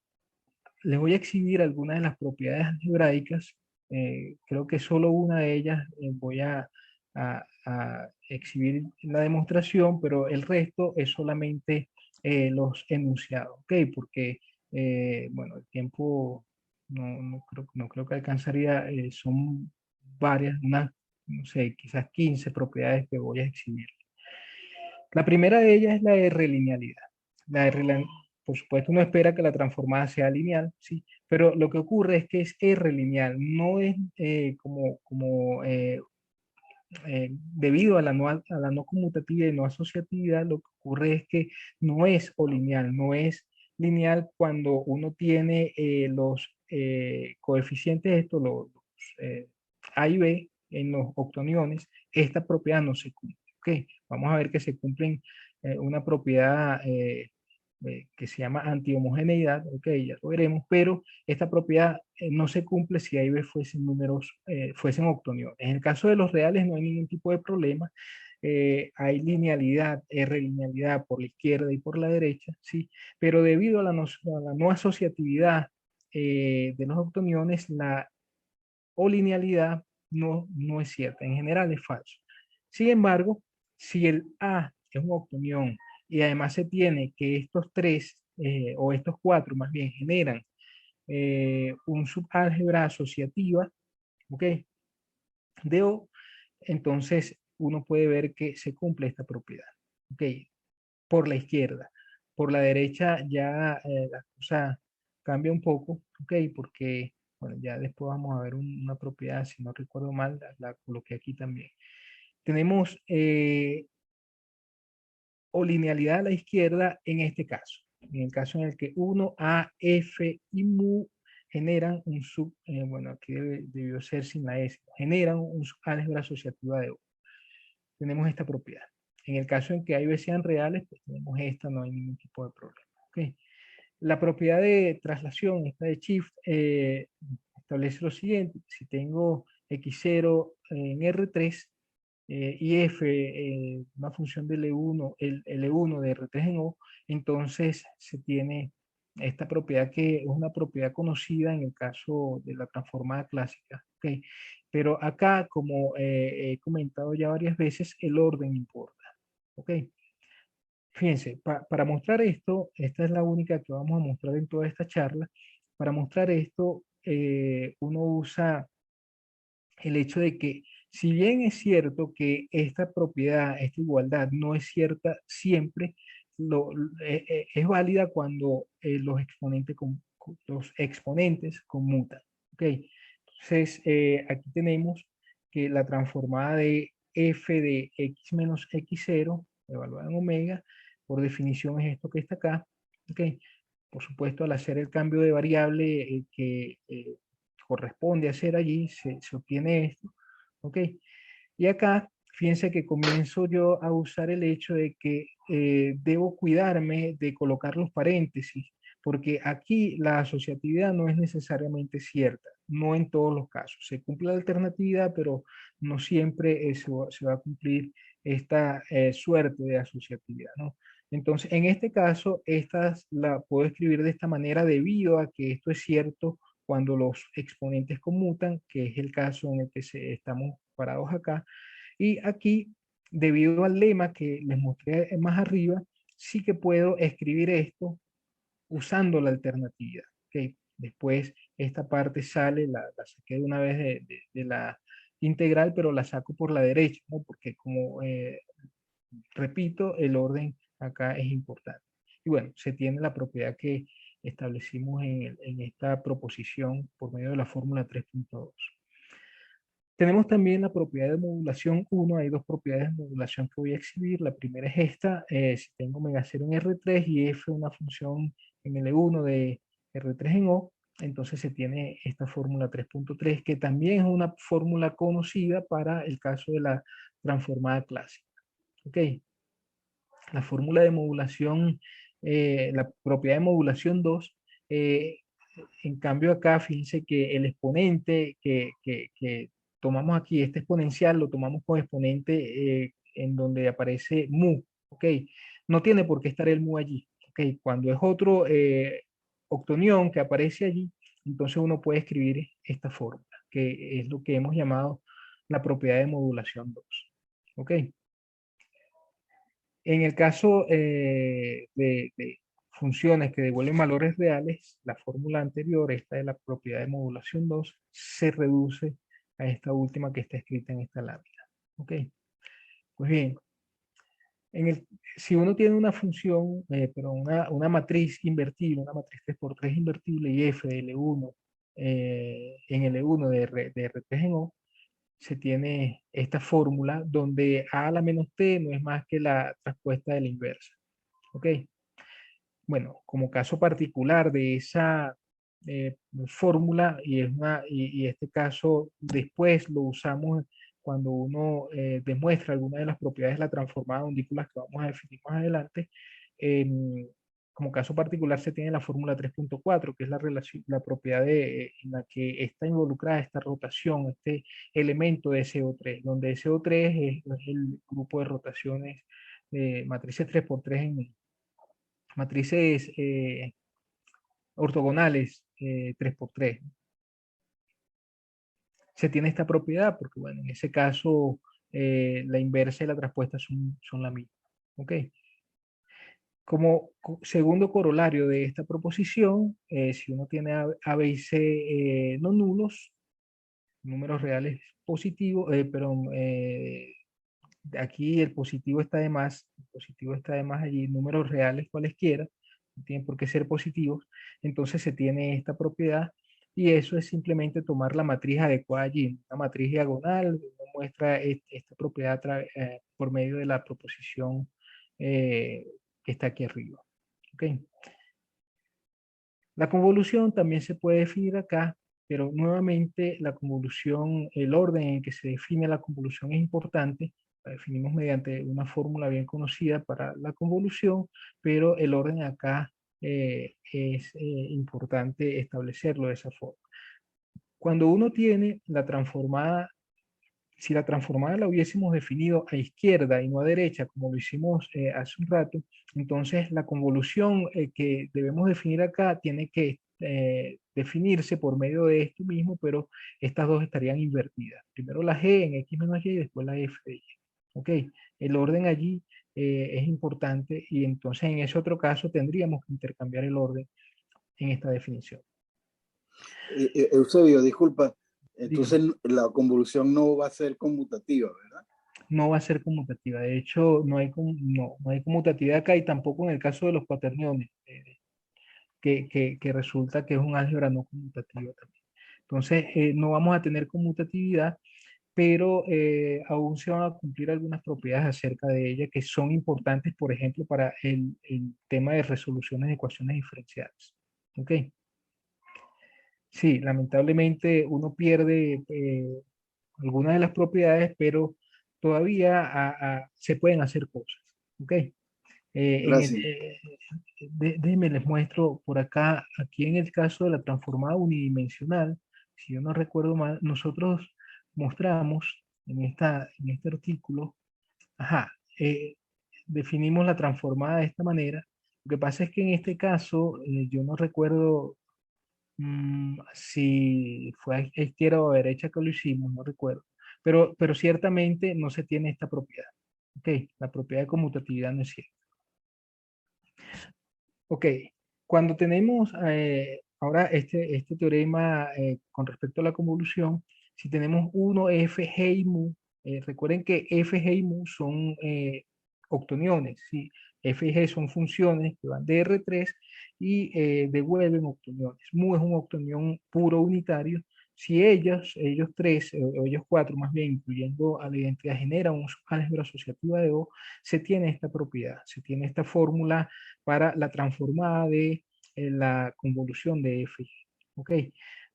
les voy a exhibir algunas de las propiedades algebraicas. Creo que solo una de ellas voy a exhibir en la demostración, pero el resto es solamente los enunciados, ¿ok? Porque, bueno, el tiempo no creo que alcanzaría, son varias, unas, no sé, quizás 15 propiedades que voy a exhibir. La primera de ellas es la R-linealidad. La R, por supuesto, uno espera que la transformada sea lineal, ¿sí? Pero lo que ocurre es que es R-lineal, no es debido a la no conmutatividad y no asociatividad, lo que ocurre es que no es o lineal, no es lineal cuando uno tiene los coeficientes, los A y B en los octoniones, esta propiedad no se cumple. ¿Ok? Vamos a ver que se cumplen una propiedad que se llama antihomogeneidad, ok, ya lo veremos, pero esta propiedad no se cumple si A y B fuesen números, fuesen octoniones. En el caso de los reales no hay ningún tipo de problema. hay linealidad, R-linealidad por la izquierda y por la derecha, ¿sí? Pero debido a a la no asociatividad de los octoniones, la o linealidad no es cierta, en general es falso. Sin embargo, si el A es un octonión y además se tiene que estos tres, o estos cuatro más bien, generan un subálgebra asociativa, ¿ok? De O, entonces uno puede ver que se cumple esta propiedad, ¿ok? Por la izquierda. Por la derecha ya la cosa cambia un poco, ¿ok? Porque, bueno, ya después vamos a ver una propiedad, si no recuerdo mal, la coloqué aquí también. Tenemos o linealidad a la izquierda en este caso. En el caso en el que 1, A, F y mu generan un bueno, aquí debió ser sin la S, generan un subálgebra asociativa de O. Tenemos esta propiedad. En el caso en que A y B sean reales, pues tenemos esta, no hay ningún tipo de problema. ¿Okay? La propiedad de traslación, esta de shift, establece lo siguiente. Si tengo x0 en R3 y f, una función de L1, el L1 de R3 en O, entonces se tiene esta propiedad que es una propiedad conocida en el caso de la transformada clásica. ¿Okay? Pero acá, como he comentado ya varias veces, el orden importa. ¿Ok? Fíjense, para mostrar esto, esta es la única que vamos a mostrar en toda esta charla. Para mostrar esto, uno usa el hecho de que, si bien es cierto que esta propiedad, esta igualdad, no es cierta siempre, es válida cuando los exponentes conmutan. ¿Ok? Entonces, aquí tenemos que la transformada de f de x menos x0, evaluada en omega, por definición es esto que está acá. ¿Ok? Por supuesto, al hacer el cambio de variable que corresponde hacer allí, se obtiene esto. ¿Ok? Y acá, fíjense que comienzo yo a usar el hecho de que debo cuidarme de colocar los paréntesis, porque aquí la asociatividad no es necesariamente cierta, no en todos los casos. Se cumple la alternatividad, pero no siempre se va a cumplir esta suerte de asociatividad, ¿no? Entonces, en este caso, esta la puedo escribir de esta manera debido a que esto es cierto cuando los exponentes conmutan, que es el caso en el que estamos parados acá. Y aquí, debido al lema que les mostré más arriba, sí que puedo escribir esto usando la alternatividad. ¿Okay? Después esta parte sale, la saqué de una vez de la integral, pero la saco por la derecha, ¿no? Porque como repito, el orden acá es importante. Y bueno, se tiene la propiedad que establecimos en esta proposición por medio de la fórmula 3.2. Tenemos también la propiedad de modulación 1. Hay dos propiedades de modulación que voy a exhibir. La primera es esta. Si tengo omega 0 en R3 y f una función en L1 de R3 en O, entonces se tiene esta fórmula 3.3, que también es una fórmula conocida para el caso de la transformada clásica. ¿Ok? La fórmula de modulación, la propiedad de modulación 2, en cambio acá, fíjense que el exponente que tomamos aquí, este exponencial, lo tomamos con exponente en donde aparece mu, ¿ok? No tiene por qué estar el mu allí, ¿ok? Cuando es otro octonión que aparece allí, entonces uno puede escribir esta fórmula, que es lo que hemos llamado la propiedad de modulación 2, ¿ok? En el caso de funciones que devuelven valores reales, la fórmula anterior, esta de la propiedad de modulación 2, se reduce a esta última que está escrita en esta lámina. ¿Ok? Pues bien, si uno tiene una función, pero una matriz invertible, una matriz 3x3 invertible y f de L1 en L1 de R3 en O, se tiene esta fórmula donde a la menos t no es más que la traspuesta de la inversa. ¿Ok? Bueno, como caso particular de esa fórmula, y este caso después lo usamos cuando uno demuestra alguna de las propiedades de la transformada de undículas que vamos a definir más adelante, como caso particular se tiene la fórmula 3.4, que es la relación, la propiedad en la que está involucrada esta rotación, este elemento de SO3, donde SO3 es el grupo de rotaciones de matrices 3x3 en matrices ortogonales 3x3. Se tiene esta propiedad porque, bueno, en ese caso la inversa y la traspuesta son la misma. ¿Ok? Como segundo corolario de esta proposición, si uno tiene A, B y C no nulos, números reales positivos, perdón, aquí el positivo está de más, el positivo está de más allí, números reales cualesquiera, no tienen por qué ser positivos, entonces se tiene esta propiedad y eso es simplemente tomar la matriz adecuada allí, una matriz diagonal, uno muestra esta propiedad por medio de la proposición que está aquí arriba. ¿Okay? La convolución también se puede definir acá, pero nuevamente la convolución, el orden en que se define la convolución es importante. La definimos mediante una fórmula bien conocida para la convolución, pero el orden acá es importante establecerlo de esa forma. Cuando uno tiene la transformada, si la transformada la hubiésemos definido a izquierda y no a derecha, como lo hicimos hace un rato, entonces la convolución que debemos definir acá tiene que definirse por medio de esto mismo, pero estas dos estarían invertidas. Primero la g en x menos y y después la f de y. ¿Ok? El orden allí es importante y entonces en ese otro caso tendríamos que intercambiar el orden en esta definición. Eusebio, disculpa, Dígame. entonces la convolución no va a ser conmutativa, ¿verdad? No va a ser conmutativa. De hecho, no hay conmutatividad acá y tampoco en el caso de los cuaterniones, que resulta que es un álgebra no conmutativa también. Entonces, no vamos a tener conmutatividad, pero aún se van a cumplir algunas propiedades acerca de ella que son importantes, por ejemplo, para el tema de resoluciones de ecuaciones diferenciales. ¿Ok? Sí, lamentablemente uno pierde algunas de las propiedades, pero todavía se pueden hacer cosas. ¿Ok? Gracias. Déjenme les muestro por acá, aquí en el caso de la transformada unidimensional, si yo no recuerdo mal, nosotros mostramos en este artículo, ajá, definimos la transformada de esta manera. Lo que pasa es que en este caso, yo no recuerdo si fue a izquierda o a derecha que lo hicimos, no recuerdo. Pero ciertamente no se tiene esta propiedad. Ok, la propiedad de conmutatividad no es cierta. Ok, cuando tenemos ahora este teorema con respecto a la convolución, si tenemos 1 f, g y mu, recuerden que f, g y mu son octoniones, ¿sí? F y g son funciones que van de R3 y devuelven octoniones. Mu es un octonión puro unitario. Si ellos tres, o ellos cuatro más bien, incluyendo a la identidad, generan un álgebra asociativa de O, se tiene esta propiedad, se tiene esta fórmula para la transformada de la convolución de f. ¿Ok?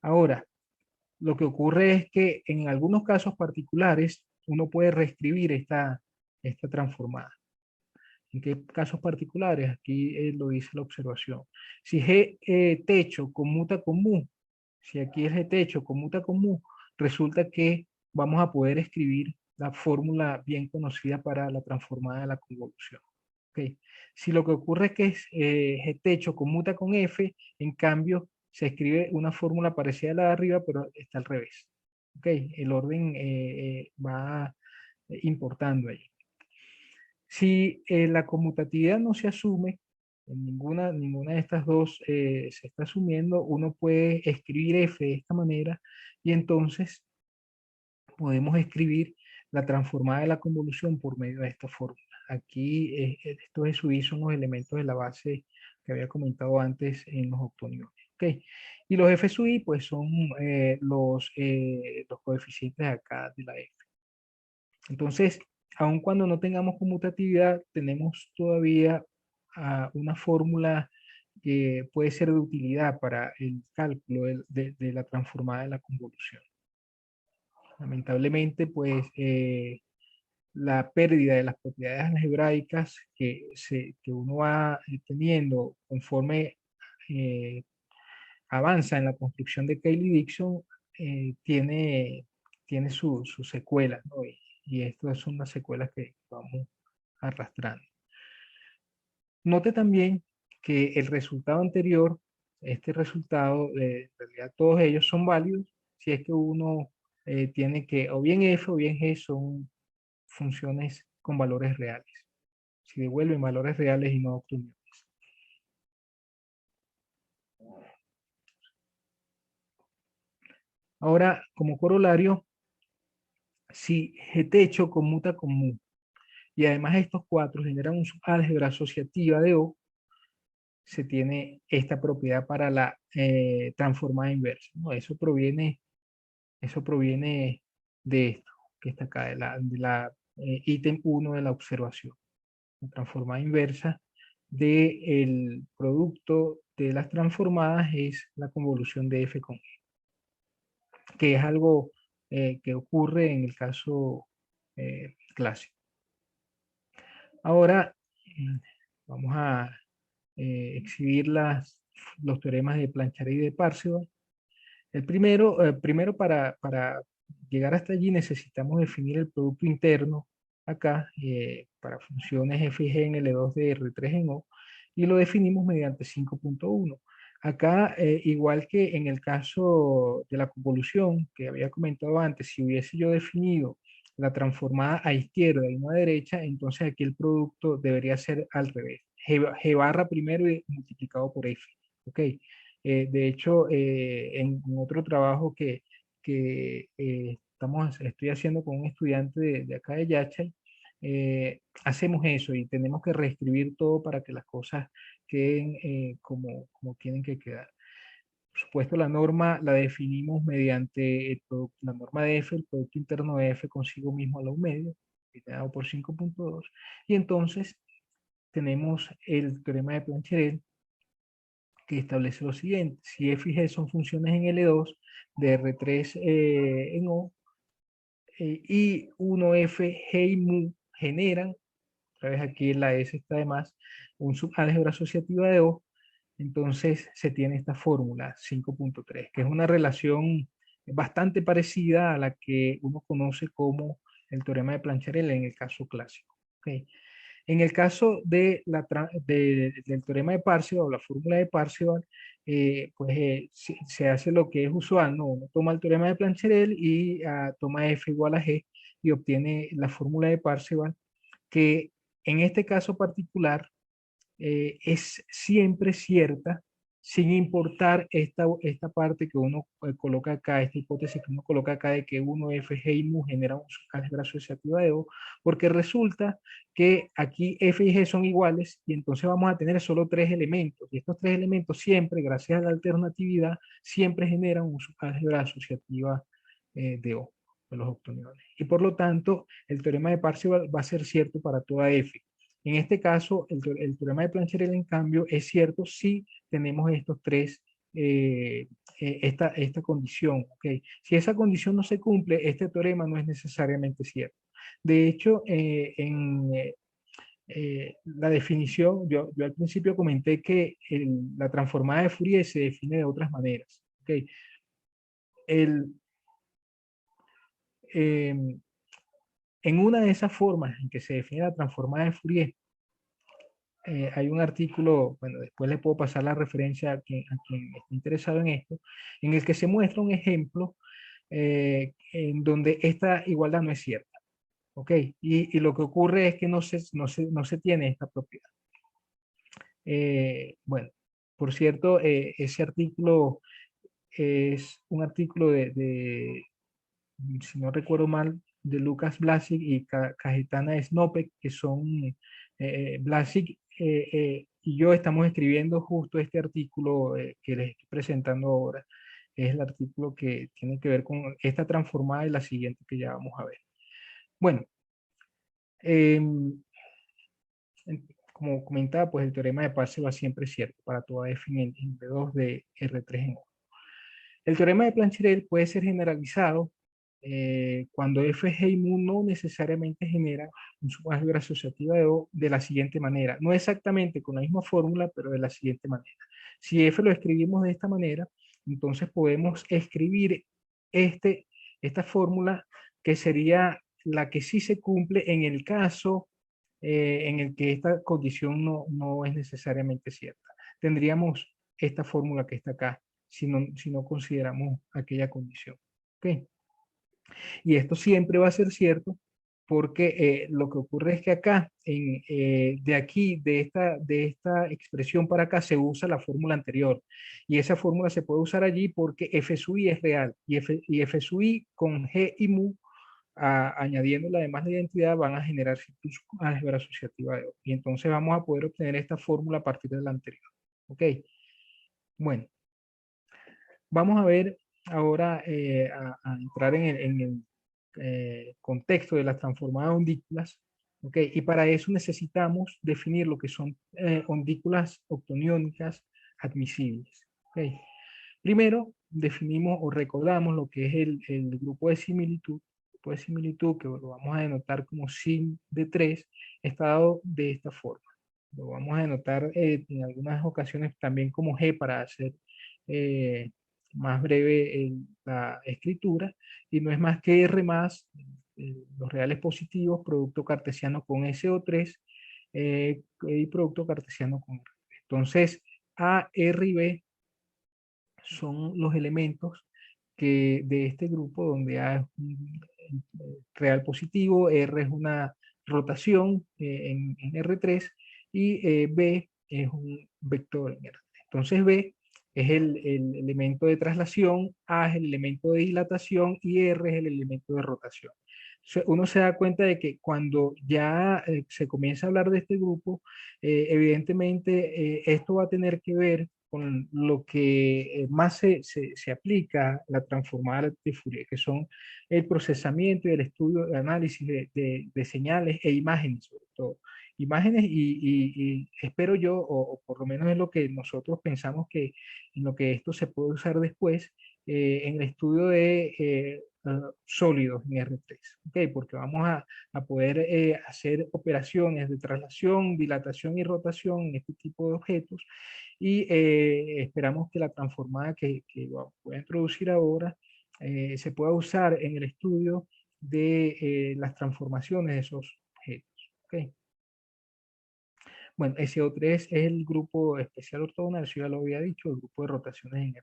Ahora, lo que ocurre es que en algunos casos particulares uno puede reescribir esta transformada. ¿En qué casos particulares? Aquí lo dice la observación. Si G techo conmuta con mu, si aquí es G techo conmuta con mu, resulta que vamos a poder escribir la fórmula bien conocida para la transformada de la convolución. ¿Okay? Si lo que ocurre es que G techo conmuta con F, en cambio se escribe una fórmula parecida a la de arriba, pero está al revés. ¿Okay? El orden va importando ahí. Si la conmutatividad no se asume, en ninguna de estas dos se está asumiendo, uno puede escribir f de esta manera y entonces podemos escribir la transformada de la convolución por medio de esta fórmula. Aquí estos SUI son los elementos de la base que había comentado antes en los octoniones. ¿Okay? Y los f sub i pues son los coeficientes acá de la f. Entonces, aun cuando no tengamos conmutatividad, tenemos todavía una fórmula que puede ser de utilidad para el cálculo de la transformada de la convolución. Lamentablemente, pues la pérdida de las propiedades algebraicas que uno va teniendo conforme avanza en la construcción de Cayley-Dixon, tiene sus secuelas, ¿no? Y estas son las secuelas que vamos arrastrando. Note también que el resultado anterior, este resultado, en realidad todos ellos son válidos si es que uno tiene que, o bien f o bien g son funciones con valores reales. Si devuelven valores reales y no octonios. Ahora, como corolario, si G techo conmuta con mu, y además estos cuatro generan un álgebra asociativa de O, se tiene esta propiedad para la transformada inversa, ¿no? Eso proviene de esto, que está acá, de la ítem 1 de la observación. La transformada inversa del producto de las transformadas es la convolución de f con e, que es algo que ocurre en el caso clásico. Ahora vamos a exhibir los teoremas de Planchard y de Parseval. El primero para llegar hasta allí necesitamos definir el producto interno acá para funciones f y g en L2 de R3 en O, y lo definimos mediante 5.1. Acá, igual que en el caso de la convolución que había comentado antes, si hubiese yo definido la transformada a izquierda y no a derecha, entonces aquí el producto debería ser al revés. G barra primero y multiplicado por F. ¿Ok? De hecho, en otro trabajo que estoy haciendo con un estudiante de acá de Yachay, hacemos eso y tenemos que reescribir todo para que las cosas queden como tienen que quedar. Por supuesto, la norma la definimos mediante la norma de F, el producto interno de F consigo mismo a la U medio, dado por 5.2, y entonces tenemos el teorema de Plancherel, que establece lo siguiente: si f y g son funciones en L2 de R3 en O, y 1f, g y mu generan, otra vez aquí la S está de más, un subálgebra asociativa de O, entonces se tiene esta fórmula 5.3, que es una relación bastante parecida a la que uno conoce como el teorema de Plancherel en el caso clásico. ¿Okay? En el caso del teorema de Parseval o la fórmula de Parseval, se hace lo que es usual, ¿no? Uno toma el teorema de Plancherel y toma f igual a g y obtiene la fórmula de Parseval, que en este caso particular es siempre cierta, sin importar esta parte que uno coloca acá, esta hipótesis que uno coloca acá de que 1f, g y mu generan una álgebra asociativa de O, porque resulta que aquí f y g son iguales y entonces vamos a tener solo tres elementos, y estos tres elementos siempre, gracias a la alternatividad, siempre generan una álgebra asociativa de O, de los octoniones. Y por lo tanto, el teorema de Parseval va a ser cierto para toda f. En este caso, el teorema de Plancherel, en cambio, es cierto si tenemos estos tres, esta condición. ¿Okay? Si esa condición no se cumple, este teorema no es necesariamente cierto. De hecho, en la definición, yo al principio comenté que la transformada de Fourier se define de otras maneras. ¿Okay? En una de esas formas en que se define la transformada de Fourier, hay un artículo, bueno, después le puedo pasar la referencia a quien esté interesado en esto, en el que se muestra un ejemplo en donde esta igualdad no es cierta. ¿Ok? Y lo que ocurre es que no se tiene esta propiedad. Bueno, por cierto, ese artículo es un artículo si no recuerdo mal, de Lucas Blasik y Kajetana Snopek, que son Blasik y yo estamos escribiendo justo este artículo que les estoy presentando ahora. Es el artículo que tiene que ver con esta transformada y la siguiente que ya vamos a ver. Bueno, como comentaba, pues el teorema de Parseval siempre es cierto para toda f en B2 de R3 en O. El teorema de Plancherel puede ser generalizado cuando f g y mu no necesariamente genera un subálgebra asociativa de O de la siguiente manera. No exactamente con la misma fórmula, pero de la siguiente manera. Si f lo escribimos de esta manera, entonces podemos escribir esta fórmula que sería la que sí se cumple en el caso en el que esta condición no es necesariamente cierta. Tendríamos esta fórmula que está acá, si no consideramos aquella condición. ¿Okay? Y esto siempre va a ser cierto porque lo que ocurre es que acá, de aquí, de esta expresión para acá, se usa la fórmula anterior. Y esa fórmula se puede usar allí porque f sub i es real. Y f sub i con g y mu, añadiendo además la identidad, van a generar álgebra asociativa de O. Y entonces vamos a poder obtener esta fórmula a partir de la anterior. ¿Ok? Bueno, vamos a ver ahora a entrar en el contexto de las transformadas ondículas. ¿Ok? Y para eso necesitamos definir lo que son ondículas octoniónicas admisibles. ¿Ok? Primero, definimos o recordamos lo que es el grupo de similitud. El grupo de similitud, que lo vamos a denotar como sim de 3, está dado de esta forma. Lo vamos a denotar en algunas ocasiones también como G para hacer más breve la escritura, y no es más que R más los reales positivos, producto cartesiano con SO3 y producto cartesiano con R. Entonces, A, R y B son los elementos de este grupo donde A es un real positivo, R es una rotación en R3 y B es un vector en R3. Entonces B es el elemento de traslación, A es el elemento de dilatación y R es el elemento de rotación. Uno se da cuenta de que cuando ya se comienza a hablar de este grupo, evidentemente esto va a tener que ver con lo que más se aplica la transformada de Fourier, que son el procesamiento y el estudio, el análisis de señales e imágenes, sobre todo. Imágenes y espero yo, o por lo menos es lo que nosotros pensamos que en lo que esto se puede usar después, en el estudio de sólidos en R3, ¿okay? Porque vamos a poder hacer operaciones de traslación, dilatación y rotación en este tipo de objetos, y esperamos que la transformada que voy a introducir ahora se pueda usar en el estudio de las transformaciones de esos objetos. ¿Okay? Bueno, SO3 es el grupo especial ortogonal, eso ya lo había dicho, el grupo de rotaciones en R3.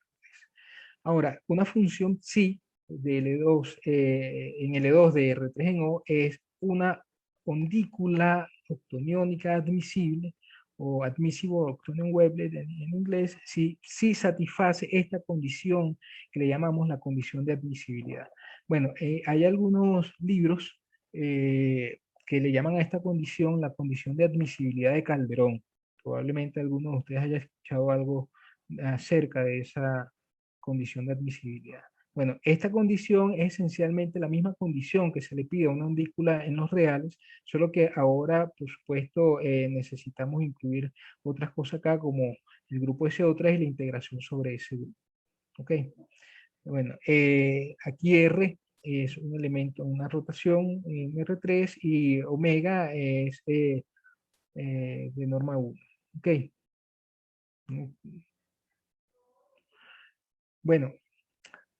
Ahora, una función psi de L2, en L2 de R3 en O es una ondícula octoniónica admisible o admissible octonion wavelet en inglés, si satisface esta condición que le llamamos la condición de admisibilidad. Bueno, hay algunos libros que le llaman a esta condición la condición de admisibilidad de Calderón. Probablemente algunos de ustedes hayan escuchado algo acerca de esa condición de admisibilidad. Bueno, esta condición es esencialmente la misma condición que se le pide a una ondícula en los reales, solo que ahora, por supuesto, necesitamos incluir otras cosas acá, como el grupo SO3 y la integración sobre ese grupo. ¿Ok? Bueno, aquí R es un elemento, una rotación en R3 y omega es de norma 1. ¿Ok? Bueno,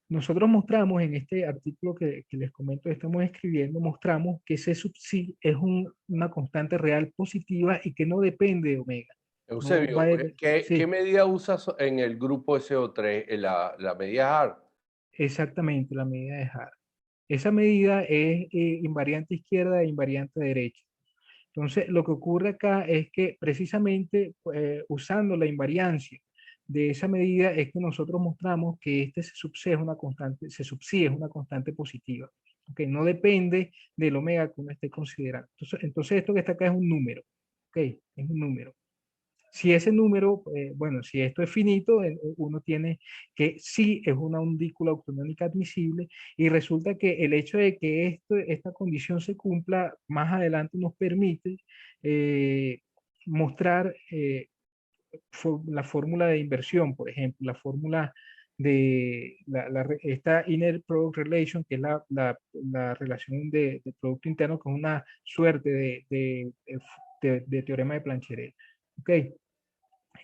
nosotros mostramos en este artículo que les comento que estamos escribiendo, mostramos que C sub psi es una constante real positiva y que no depende de omega. Eusebio, ¿qué medida usas en el grupo SO3? La medida Hart. Exactamente, la medida de Hart. Esa medida es invariante izquierda e invariante derecha. Entonces, lo que ocurre acá es que precisamente usando la invariancia de esa medida es que nosotros mostramos que este C sub C es una constante, C sub psi es una constante positiva. ¿Okay? No depende del omega que uno esté considerando. Entonces esto que está acá es un número. ¿Okay? Es un número. Si ese número, bueno, si esto es finito, uno tiene que sí es una ondícula octonónica admisible, y resulta que el hecho de que esta condición se cumpla más adelante nos permite mostrar la fórmula de inversión, por ejemplo, la fórmula esta inner product relation, que es la relación de producto interno, con una suerte de teorema de Plancherel. ¿Ok?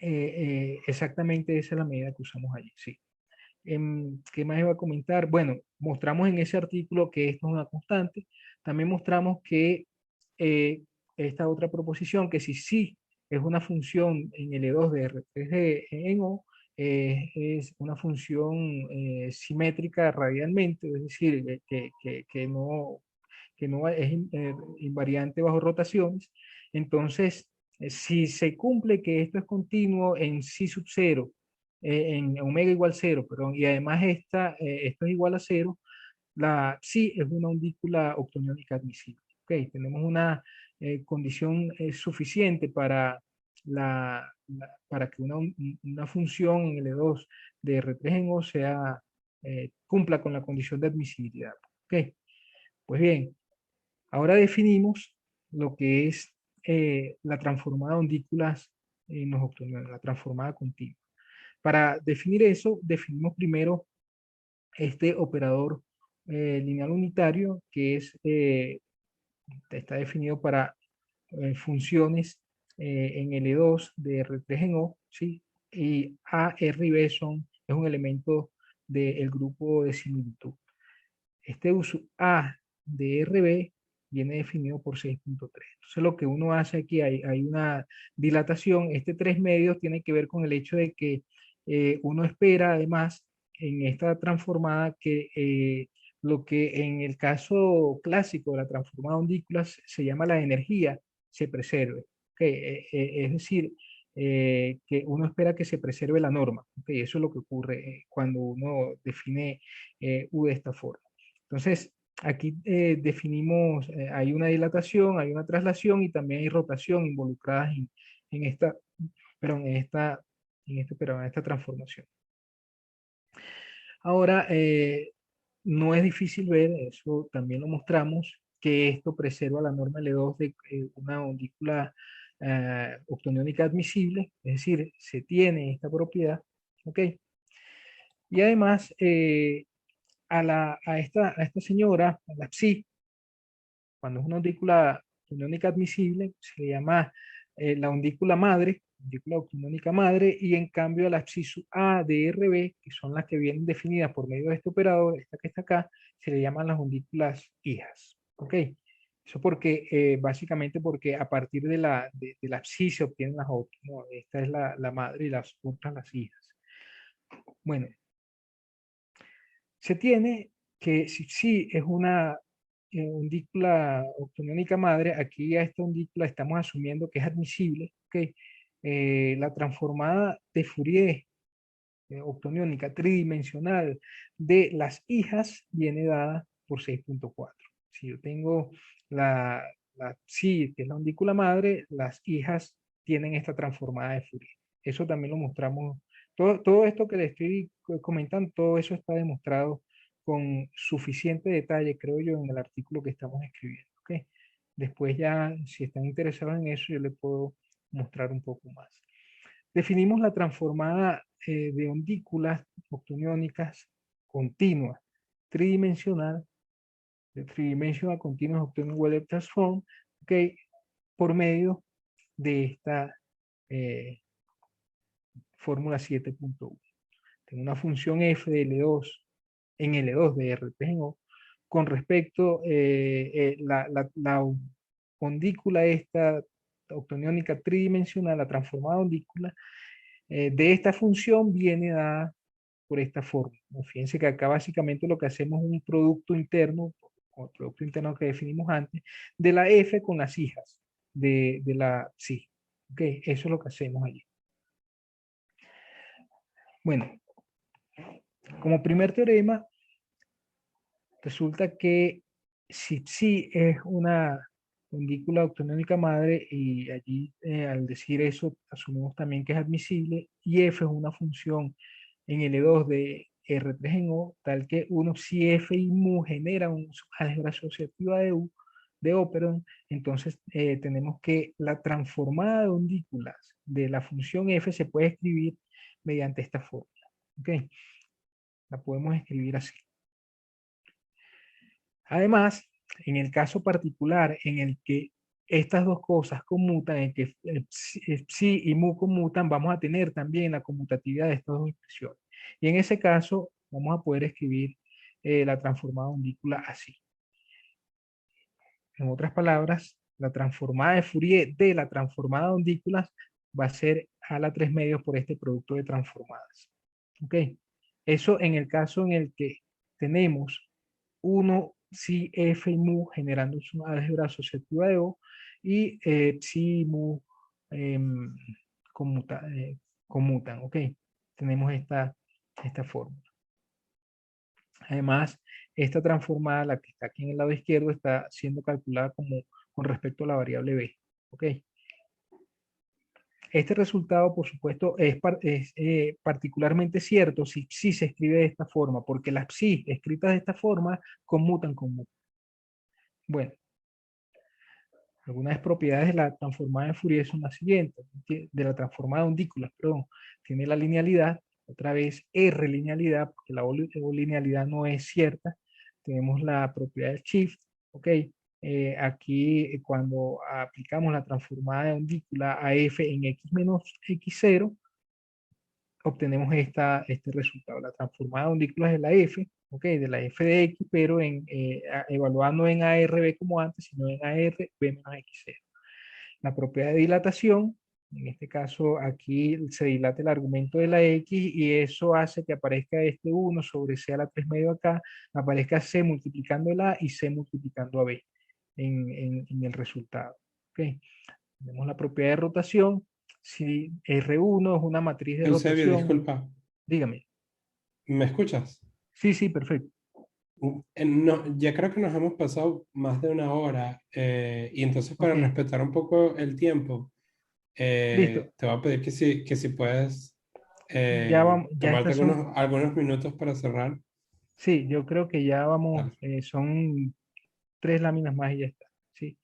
Exactamente esa es la medida que usamos allí, sí. ¿Qué más iba a comentar? Bueno, mostramos en ese artículo que esto es una constante. También mostramos que esta otra proposición, que si sí es una función en L2 de R3 en O, es una función simétrica radialmente, es decir, que no es invariante bajo rotaciones. Entonces, si se cumple que esto es continuo en psi sub 0, en omega igual 0, perdón, y además esto es igual a 0, la psi es una undícula octoniónica admisible. Okay, tenemos una condición suficiente para que una función en L2 de R3 en O cumpla con la condición de admisibilidad. Okay. Pues bien, ahora definimos lo que es la transformada de undículas en los octoniones, la transformada continua. Para definir eso, definimos primero este operador lineal unitario que está definido para funciones en L2 de R3 en O, ¿sí? Y A, R y B es un elemento del grupo de similitud. Este uso A de RB viene definido por 6.3. Entonces lo que uno hace aquí, hay una dilatación. Este 3 medios tiene que ver con el hecho de que uno espera además en esta transformada que lo que en el caso clásico de la transformada undícula se llama la energía se preserve. Okay. Es decir, que uno espera que se preserve la norma. Okay. Eso es lo que ocurre cuando uno define U de esta forma. Entonces, aquí definimos, hay una dilatación, hay una traslación y también hay rotación involucradas en esta transformación. Ahora, no es difícil ver, eso también lo mostramos, que esto preserva la norma L2 de una undícula octoniónica admisible, es decir, se tiene esta propiedad, ¿ok? Y además, a esta señora, a la psi, cuando es una undícula octoniónica admisible, se le llama la undícula madre, undícula octoniónica madre, y en cambio a la psi sub A de RB, que son las que vienen definidas por medio de este operador, esta que está acá, se le llaman las undículas hijas. ¿Ok? Eso porque, básicamente porque a partir de la psi se obtienen las otras, ¿no? Esta es la madre y las otras las hijas. Bueno, se tiene que si es una undícula octoniónica madre, aquí a esta undícula estamos asumiendo que es admisible, que la transformada de Fourier octoniónica tridimensional de las hijas viene dada por 6.4. Si yo tengo la psi, que es la undícula madre, las hijas tienen esta transformada de Fourier. Eso también lo mostramos. Todo esto que les estoy comentando, todo eso está demostrado con suficiente detalle, creo yo, en el artículo que estamos escribiendo. ¿Okay? Después ya, si están interesados en eso, yo les puedo mostrar un poco más. Definimos la transformada de undículas octoniónicas continuas, tridimensional, de tridimensional continuous octonion Wheeler transform, okay, por medio de esta fórmula 7.1. Tengo una función f de L2 en L2 de R3 en O con respecto la undícula esta octoniónica tridimensional, la transformada undícula de esta función viene dada por esta forma. Fíjense que acá básicamente lo que hacemos es un producto interno, o el producto interno que definimos antes, de la f con las hijas de la psi. Okay, eso es lo que hacemos allí. Bueno, como primer teorema, resulta que si psi es una undícula octoniónica madre, y allí al decir eso asumimos también que es admisible, y f es una función en L2 de R3 en O, tal que si f y mu genera una álgebra asociativa de U, de O, perdón, entonces tenemos que la transformada de undículas de la función f se puede escribir mediante esta fórmula. ¿Okay? La podemos escribir así. Además, en el caso particular en el que estas dos cosas conmutan, en que psi y mu conmutan, vamos a tener también la conmutatividad de estas dos expresiones. Y en ese caso, vamos a poder escribir la transformada undícula así. En otras palabras, la transformada de Fourier de la transformada de undículas va a ser a la 3 medios por este producto de transformadas. ¿Ok? Eso en el caso en el que tenemos 1 psi f y mu generando una álgebra asociativa de O y psi y mu conmutan, ¿ok? Tenemos esta fórmula. Además, esta transformada, la que está aquí en el lado izquierdo, está siendo calculada como con respecto a la variable b, ¿ok? Este resultado, por supuesto, es particularmente cierto si psi se escribe de esta forma, porque las psi escritas de esta forma conmutan con mu. Bueno, algunas propiedades de la transformada de Fourier son las siguientes, de la transformada de undículas, perdón. Tiene la linealidad, otra vez R linealidad, porque la O linealidad no es cierta. Tenemos la propiedad del shift, ¿ok? Aquí cuando aplicamos la transformada de undícula a f en x menos x0, obtenemos este resultado. La transformada de undículas de la f, ¿ok? De la f de x, pero evaluando en ARB como antes, sino en ARB menos x0. La propiedad de dilatación, en este caso aquí se dilata el argumento de la x y eso hace que aparezca este 1 sobre c a la 3 medio acá, aparezca c multiplicando el a y c multiplicando a b en el resultado. ¿Okay? Tenemos la propiedad de rotación. Si R1 es una matriz de Eusebio, rotación. disculpa. Dígame. ¿Me escuchas? Sí, sí, perfecto. No, ya creo que nos hemos pasado más de una hora y entonces para respetar un poco el tiempo, Listo. te voy a pedir que si puedes Ya tomarte estas son... algunos minutos para cerrar. Sí, yo creo que ya vamos, Dale. son 3 láminas más y ya está. Sí.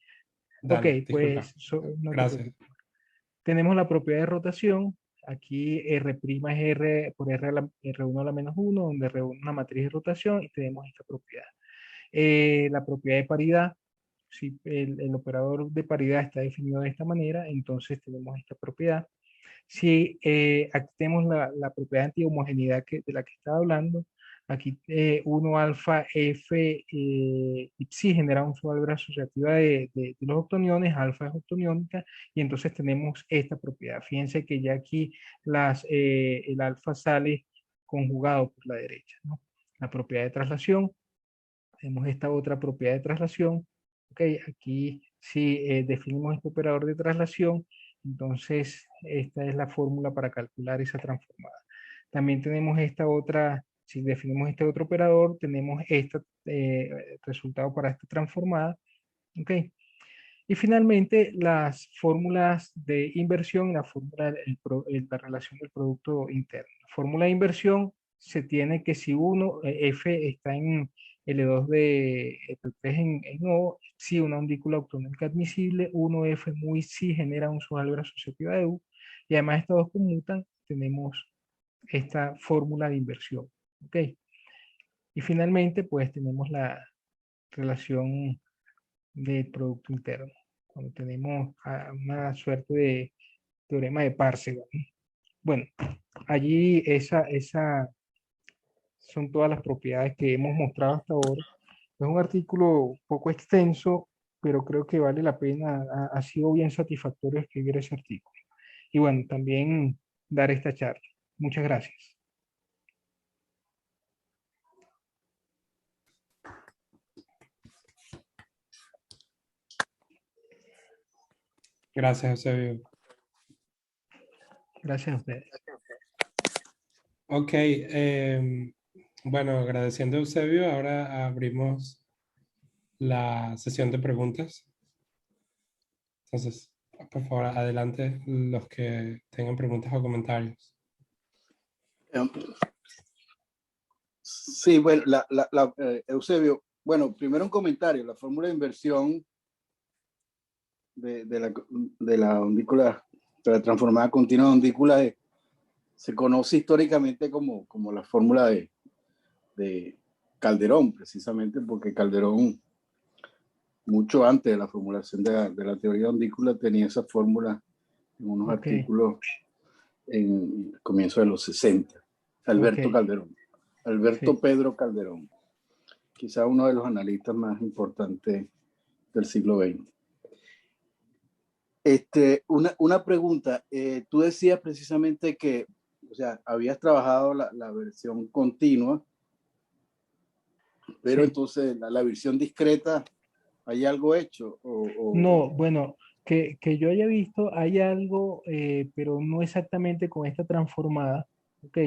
Ok, Dale, disculpa. pues no te Gracias. preocupes. Tenemos la propiedad de rotación. Aquí R' es R por R1 a la menos 1, donde R1 es una matriz de rotación y tenemos esta propiedad. La propiedad de paridad, si el operador de paridad está definido de esta manera, entonces tenemos esta propiedad. Si aquí tenemos la propiedad de antihomogeneidad de la que estaba hablando, aquí 1 alfa f y psi genera un álgebra asociativa de los octoniones, alfa es octoniónica, y entonces tenemos esta propiedad. Fíjense que ya aquí el alfa sale conjugado por la derecha, ¿no? La propiedad de traslación, tenemos esta otra propiedad de traslación, ok, aquí si definimos este operador de traslación, entonces esta es la fórmula para calcular esa transformada. También tenemos esta otra, si definimos este otro operador, tenemos este resultado para esta transformada, ok. Y finalmente las fórmulas de inversión, la fórmula, la relación del producto interno. La fórmula de inversión se tiene que si F está en L2 de L3 en O, si una undícula autonómica admisible, 1F muy si genera un álgebra asociativa de U, y además estas dos conmutan, tenemos esta fórmula de inversión. ¿Ok? Y finalmente, pues tenemos la relación del producto interno, cuando tenemos una suerte de teorema de Parseval. Bueno, allí son todas las propiedades que hemos mostrado hasta ahora. Es un artículo un poco extenso, pero creo que vale la pena, ha sido bien satisfactorio escribir ese artículo. Y bueno, también dar esta charla. Muchas gracias. Gracias, Eusebio. Gracias a ustedes. Ok, bueno, agradeciendo a Eusebio, ahora abrimos la sesión de preguntas. Entonces, por favor, adelante los que tengan preguntas o comentarios. Sí, bueno, Eusebio, bueno, primero un comentario. La fórmula de inversión de la undícula, de la transformada continua de undícula, se conoce históricamente como la fórmula de de Calderón, precisamente porque Calderón, mucho antes de la formulación de la teoría ondícula, tenía esa fórmula en unos artículos en el comienzo de los 60. Alberto Calderón, Alberto Pedro Calderón, quizá uno de los analistas más importantes del siglo XX. Una pregunta, tú decías precisamente que, o sea, habías trabajado la versión continua, pero entonces la versión discreta, ¿hay algo hecho? No, bueno, que yo haya visto, hay algo, pero no exactamente con esta transformada, ok,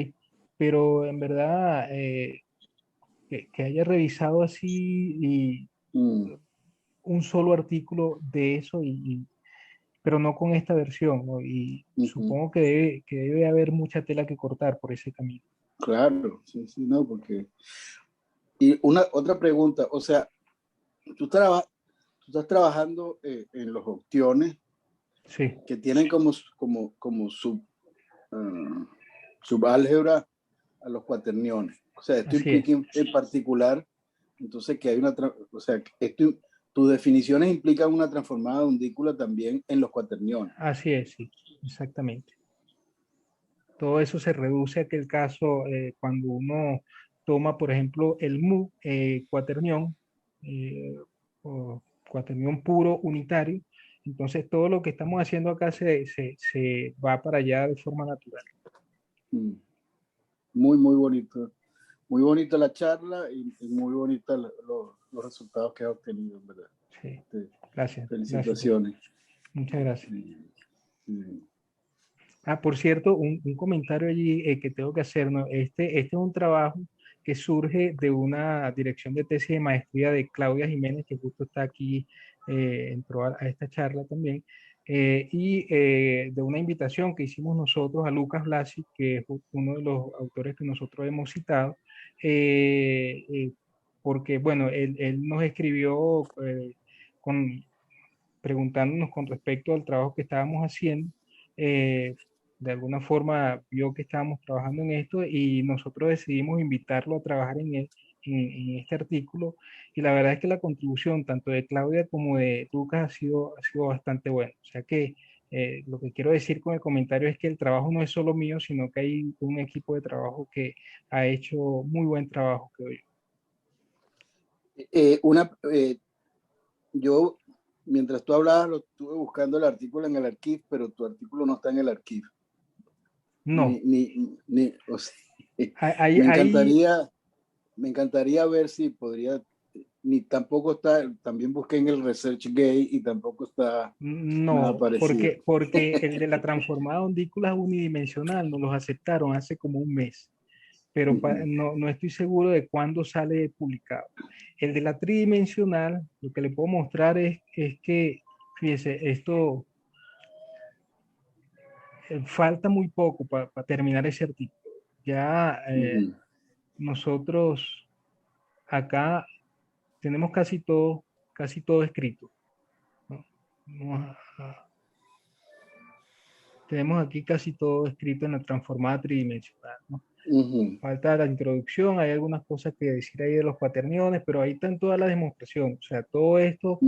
pero en verdad, que haya revisado así y un solo artículo de eso, pero no con esta versión, ¿no? Y supongo que debe haber mucha tela que cortar por ese camino. Claro, sí, no, porque... Y otra pregunta, o sea, tú estás trabajando en los opciones que tienen como subálgebra a los cuaterniones. O sea, esto implica en particular, entonces que hay o sea, tus definiciones implican una transformada de undícula también en los cuaterniones. Así es, sí, exactamente. Todo eso se reduce a aquel caso cuando uno toma, por ejemplo, el mu cuaternión, o cuaternión puro unitario. Entonces, todo lo que estamos haciendo acá se va para allá de forma natural. Muy, muy bonito. Muy bonita la charla y muy bonitos los resultados que has obtenido, ¿verdad? Sí, gracias. Felicitaciones. Gracias. Muchas gracias. Por cierto, un comentario allí que tengo que hacer, ¿no? Este es un trabajo que surge de una dirección de tesis de maestría de Claudia Jiménez, que justo está aquí, entró a esta charla también, y de una invitación que hicimos nosotros a Lucas Blasi, que es uno de los autores que nosotros hemos citado, porque, bueno, él nos escribió preguntándonos con respecto al trabajo que estábamos haciendo. De alguna forma vio que estábamos trabajando en esto y nosotros decidimos invitarlo a trabajar en este artículo, y la verdad es que la contribución tanto de Claudia como de Lucas ha sido bastante buena. O sea que lo que quiero decir con el comentario es que el trabajo no es solo mío, sino que hay un equipo de trabajo que ha hecho muy buen trabajo, creo yo. Yo, mientras tú hablabas, lo estuve buscando el artículo en el archivo, pero tu artículo no está en el archivo. No. O sea, me encantaría ver si podría, ni tampoco está, también busqué en el ResearchGate y tampoco está nada parecido. Porque el de la transformada ondícula unidimensional nos los aceptaron hace como un mes, pero no estoy seguro de cuándo sale publicado. El de la tridimensional, lo que le puedo mostrar es que, fíjese, esto falta muy poco para terminar ese artículo. Ya nosotros acá tenemos casi todo escrito, ¿no? Tenemos aquí casi todo escrito en la transformada tridimensional, ¿no? Falta la introducción, hay algunas cosas que decir ahí de los cuaterniones, pero ahí están todas las demostraciones. O sea, todo esto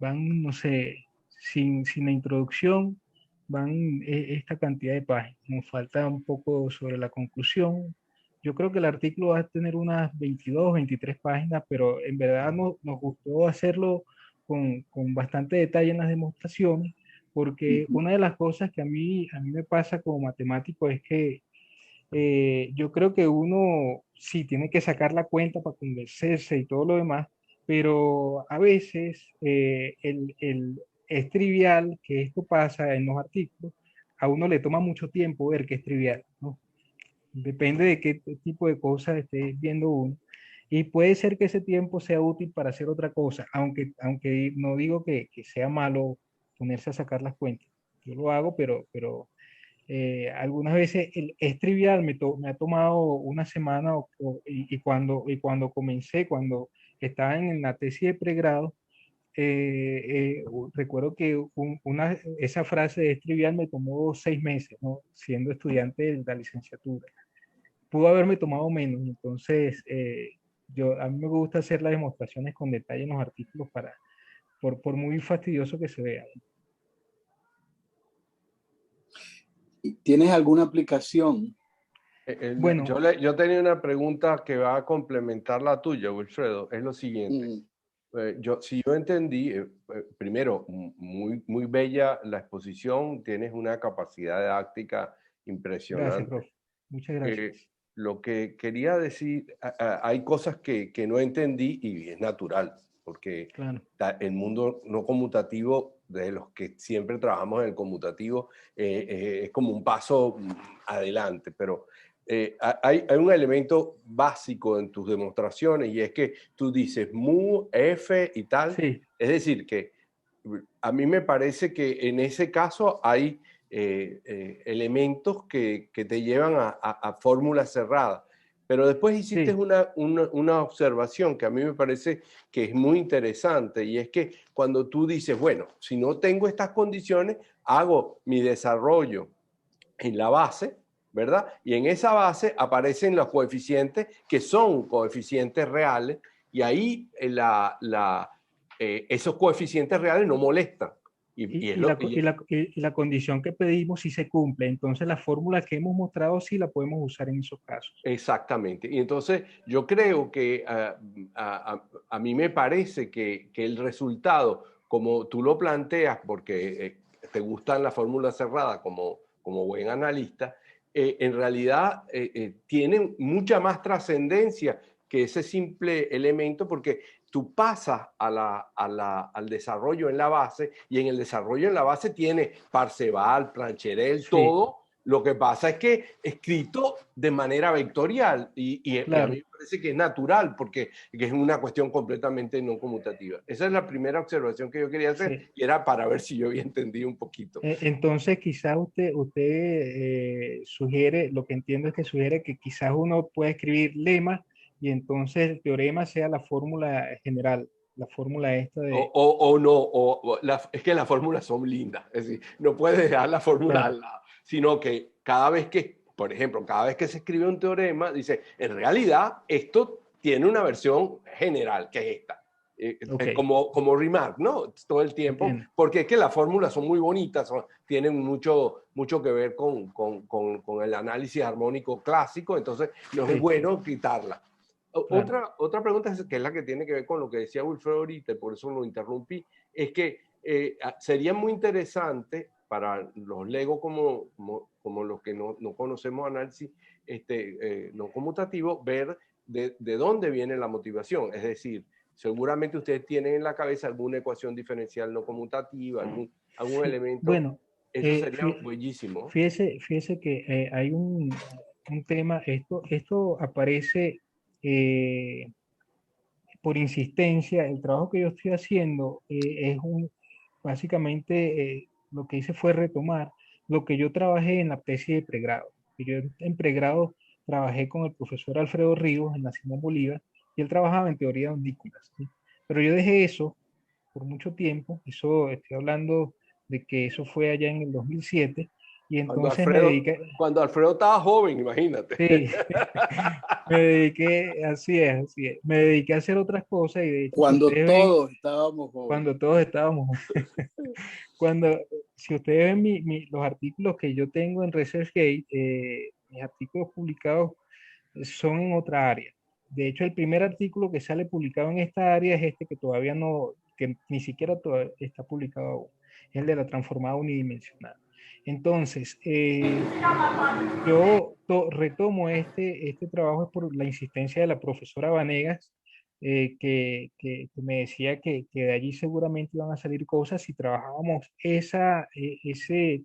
van, no sé, sin la introducción, van esta cantidad de páginas. Nos falta un poco sobre la conclusión. Yo creo que el artículo va a tener unas 22, 23 páginas, pero en verdad nos gustó hacerlo con bastante detalle en las demostraciones, porque una de las cosas que a mí me pasa como matemático es que yo creo que uno sí tiene que sacar la cuenta para convencerse y todo lo demás, pero a veces es trivial que esto pasa en los artículos, a uno le toma mucho tiempo ver que es trivial, ¿no? Depende de qué tipo de cosas esté viendo uno. Y puede ser que ese tiempo sea útil para hacer otra cosa, aunque no digo que sea malo ponerse a sacar las cuentas. Yo lo hago, pero algunas veces es trivial, me ha tomado una semana y cuando comencé, cuando estaba en la tesis de pregrado, recuerdo que esa frase es trivial me tomó 6 meses, ¿no? Siendo estudiante de la licenciatura, pudo haberme tomado menos. Entonces, a mí me gusta hacer las demostraciones con detalle en los artículos por muy fastidioso que se vea. ¿Tienes alguna aplicación? Bueno, yo tenía una pregunta que va a complementar la tuya, Wilfredo. Es lo siguiente. Si yo entendí, primero, muy bella la exposición, tienes una capacidad didáctica impresionante. Gracias, profe. Muchas gracias. Lo que quería decir, hay cosas que no entendí y es natural, porque claro, el mundo no conmutativo, de los que siempre trabajamos en el conmutativo, es como un paso adelante, pero hay un elemento básico en tus demostraciones y es que tú dices mu, f y tal. Sí. Es decir, que a mí me parece que en ese caso hay elementos que te llevan a fórmulas cerradas. Pero después hiciste Sí. una observación que a mí me parece que es muy interesante y es que cuando tú dices, bueno, si no tengo estas condiciones, hago mi desarrollo en la base, ¿verdad? Y en esa base aparecen los coeficientes que son coeficientes reales y ahí esos coeficientes reales no molestan. Y la condición que pedimos sí se cumple. Entonces la fórmula que hemos mostrado sí la podemos usar en esos casos. Exactamente. Y entonces yo creo que a mí me parece que el resultado, como tú lo planteas, porque te gustan las fórmulas cerradas como buen analista, en realidad tienen mucha más trascendencia que ese simple elemento, porque tú pasas al desarrollo en la base, y en el desarrollo en la base tiene Parseval, Plancherel, sí. Todo. Lo que pasa es que escrito de manera vectorial, y claro. a mí me parece que es natural, porque es una cuestión completamente no conmutativa. Esa es la primera observación que yo quería hacer, sí. Y era para ver si yo había entendido un poquito. Entonces, quizás usted sugiere, lo que entiendo es que sugiere que quizás uno puede escribir lema y entonces el teorema sea la fórmula general, la fórmula esta de... es que las fórmulas son lindas, es decir, no puedes dejar la fórmula claro. Al lado, sino que cada vez que, por ejemplo, cada vez que se escribe un teorema, dice, en realidad esto tiene una versión general, que es esta. Okay. Como remark, ¿no? Todo el tiempo, entiendo. Porque es que las fórmulas son muy bonitas, tienen mucho que ver con el análisis armónico clásico, entonces no sí. Es bueno quitarla. Claro. Otra pregunta, que es la que tiene que ver con lo que decía Wilfredo ahorita, por eso lo interrumpí, es que sería muy interesante para los legos como los que no conocemos análisis no conmutativo, ver de dónde viene la motivación. Es decir, seguramente ustedes tienen en la cabeza alguna ecuación diferencial no conmutativa, algún sí. Elemento. Bueno, eso sería bellísimo. Fíjese que hay un tema, esto aparece por insistencia. El trabajo que yo estoy haciendo es básicamente lo que hice fue retomar lo que yo trabajé en la tesis de pregrado. Yo en pregrado trabajé con el profesor Alfredo Ríos en la Simón Bolívar y él trabajaba en teoría de ondículas, ¿sí? Pero yo dejé eso por mucho tiempo. Eso estoy hablando de que eso fue allá en el 2007 y entonces me dediqué... Cuando Alfredo estaba joven, imagínate. Sí, me dediqué, así es, me dediqué a hacer otras cosas y de hecho... Cuando todos estábamos jóvenes. Cuando todos estábamos si ustedes ven los artículos que yo tengo en ResearchGate, mis artículos publicados son en otra área. De hecho, el primer artículo que sale publicado en esta área es este que todavía no, que ni siquiera todavía está publicado aún, es el de la transformada unidimensional. Entonces, yo retomo este trabajo es por la insistencia de la profesora Vanegas, que me decía que de allí seguramente iban a salir cosas si trabajábamos ese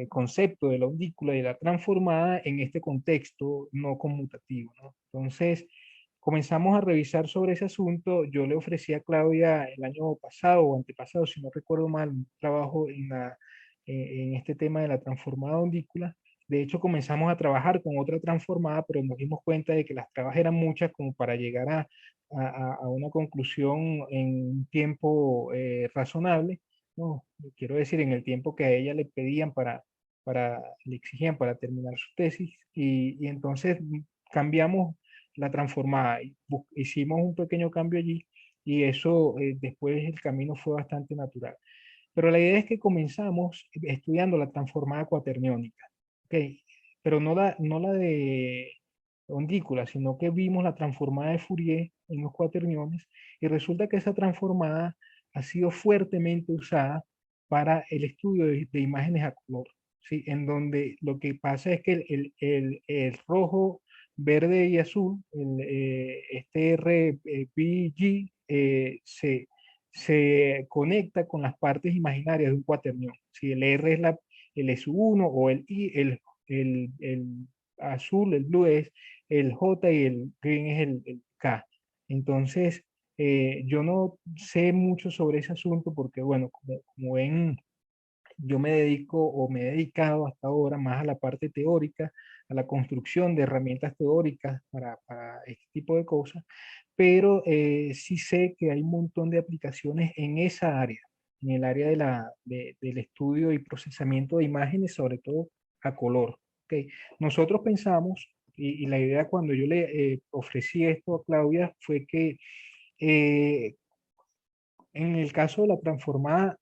concepto de la ondícula y de la transformada en este contexto no conmutativo, ¿no? Entonces, comenzamos a revisar sobre ese asunto. Yo le ofrecí a Claudia el año pasado o antepasado, si no recuerdo mal, un trabajo en este tema de la transformada ondícula. De hecho, comenzamos a trabajar con otra transformada, pero nos dimos cuenta de que las trabas eran muchas como para llegar a una conclusión en un tiempo razonable. No, quiero decir, en el tiempo que a ella le pedían para le exigían para terminar su tesis, y entonces cambiamos la transformada, hicimos un pequeño cambio allí, y eso después el camino fue bastante natural. Pero la idea es que comenzamos estudiando la transformada cuaterniónica, ¿ok? Pero no la de ondícula, sino que vimos la transformada de Fourier en los cuaterniones, y resulta que esa transformada ha sido fuertemente usada para el estudio de imágenes a color, ¿sí? En donde lo que pasa es que el rojo, verde y azul, este RBG, se conecta con las partes imaginarias de un cuaternión. Si el R es el S1, o el I, el azul, el blue es el J, y el green es el K. Entonces, yo no sé mucho sobre ese asunto porque, bueno, como ven, yo me dedico o me he dedicado hasta ahora más a la parte teórica, a la construcción de herramientas teóricas para este tipo de cosas, pero sí sé que hay un montón de aplicaciones en esa área, en el área del estudio y procesamiento de imágenes, sobre todo a color. ¿Okay? Nosotros pensamos, y la idea cuando yo le ofrecí esto a Claudia fue que eh, en el caso de la transformada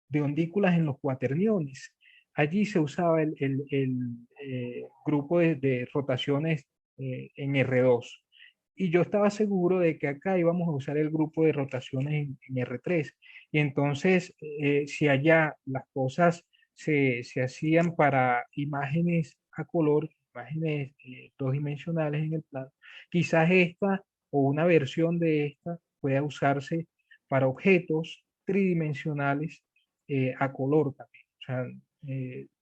de ondículas en los cuaterniones, allí se usaba el grupo de rotaciones en R2. Y yo estaba seguro de que acá íbamos a usar el grupo de rotaciones en R3. Y entonces, si allá las cosas se hacían para imágenes a color, imágenes dos dimensionales en el plano, quizás esta o una versión de esta pueda usarse para objetos tridimensionales a color también. O sea,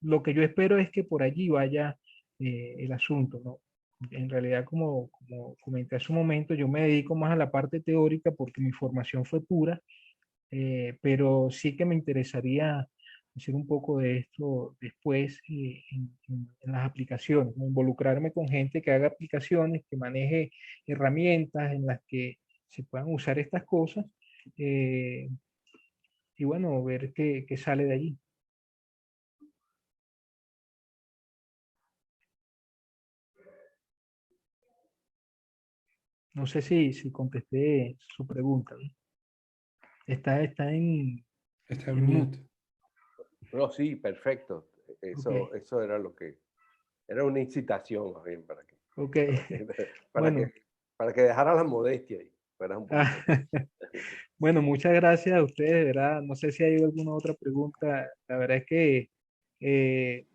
lo que yo espero es que por allí vaya el asunto, ¿no? En realidad, como comenté hace un momento, yo me dedico más a la parte teórica porque mi formación fue pura, pero sí que me interesaría hacer un poco de esto después en las aplicaciones, ¿no? Involucrarme con gente que haga aplicaciones, que maneje herramientas en las que se puedan usar estas cosas, eh, y bueno, ver qué sale de allí. No sé si contesté su pregunta, ¿no? Está Está en en mute. mute. No, sí, perfecto. Eso, Ok. eso era lo que... Era una incitación, más bien, Ok. para Bueno. que, para que dejara la modestia y fueras un poquito. Bueno, muchas gracias a ustedes, de verdad. No sé si hay alguna otra pregunta. La verdad es que eh,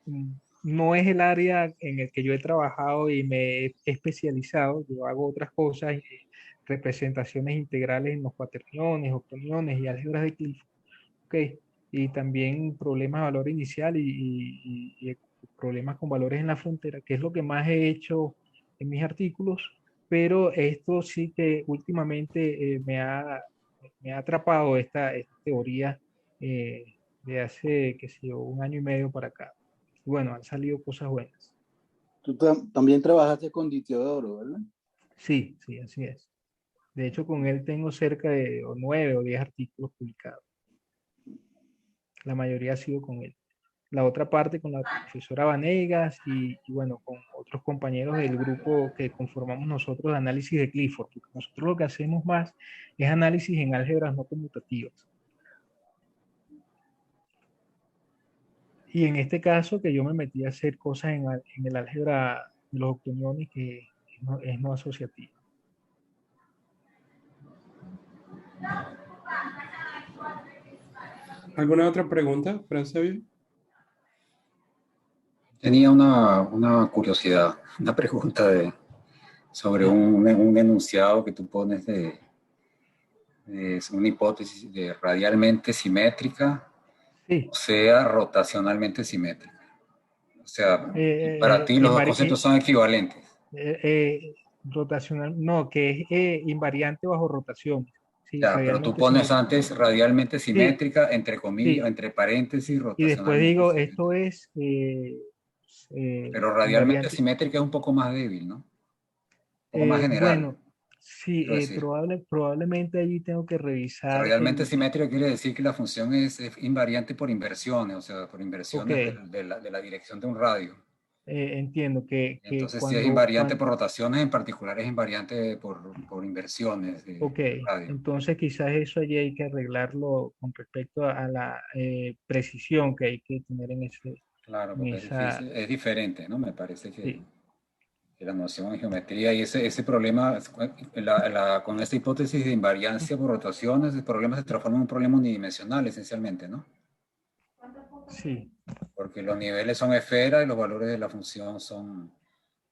mm, no es el área en el que yo he trabajado y me he especializado. Yo hago otras cosas, representaciones integrales en los cuaterniones, octoniones y álgebras de Clifford. Ok. Y también problemas de valor inicial y problemas con valores en la frontera, que es lo que más he hecho en mis artículos, pero esto sí que últimamente me ha atrapado esta teoría eh, de hace, qué sé yo, un año y medio para acá. Y bueno, han salido cosas buenas. Tú también trabajaste con Ditiodoro, ¿verdad? Sí, sí, así es. De hecho, con él tengo cerca de 9 o 10 artículos publicados. La mayoría ha sido con él. La otra parte con la profesora Vanegas y bueno, con otros compañeros del grupo que conformamos nosotros de análisis de Clifford, porque nosotros lo que hacemos más es análisis en álgebras no conmutativas. Y en este caso que yo me metí a hacer cosas en el álgebra de los octoniones que es no asociativa. ¿Alguna otra pregunta para Eusebio? Tenía una curiosidad, una pregunta sobre un enunciado que tú pones de una hipótesis de radialmente simétrica, Sí. o sea, rotacionalmente simétrica. O sea, para ti los dos conceptos son equivalentes. Rotacional, no, que es invariante bajo rotación. Sí, Ya, pero tú radialmente pones simétrica. antes radialmente Sí, simétrica, entre comillas, sí. entre paréntesis, Y después rotacionalmente digo, esto simétrica. es Pero radialmente invariante. simétrica es un poco más débil, ¿no? Un poco más general. Bueno, Sí, probablemente allí tengo que revisar. Realmente simétrico quiere decir que la función es invariante por inversiones, o sea, por inversiones de la dirección de un radio. Entiendo que Entonces, si es invariante por rotaciones, en particular es invariante por inversiones de radio. Entonces quizás eso allí hay que arreglarlo con respecto a la precisión que hay que tener en ese. Claro, porque es diferente, ¿no? Me parece que la noción en geometría y ese problema, con esta hipótesis de invariancia por rotaciones, el problema se transforma en un problema unidimensional esencialmente, ¿no? Sí. Porque los niveles son esferas y los valores de la función son,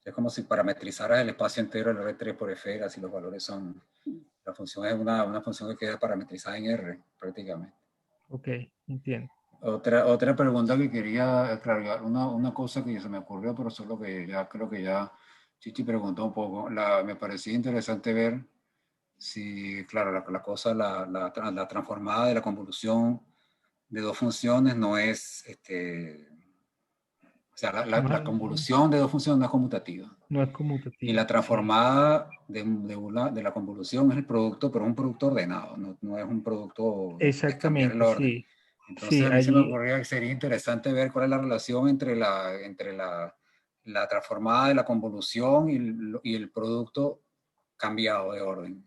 es como si parametrizaras el espacio entero del R3 por esferas y los valores son, la función es una función que queda parametrizada en R prácticamente. Ok, entiendo. Otra pregunta que quería aclarar, una cosa que se me ocurrió, pero solo que ya creo que ya Chichi preguntó un poco. Me parecía interesante ver si, claro, la transformada de la convolución de dos funciones no es, o sea, la convolución de dos funciones no es conmutativa. No es conmutativa. Y la transformada de la convolución es el producto, pero es un producto ordenado, no es un producto. Exactamente, el orden. sí. Entonces, a mí se me ocurría que sería interesante ver cuál es la relación entre la transformada de la convolución y el producto cambiado de orden.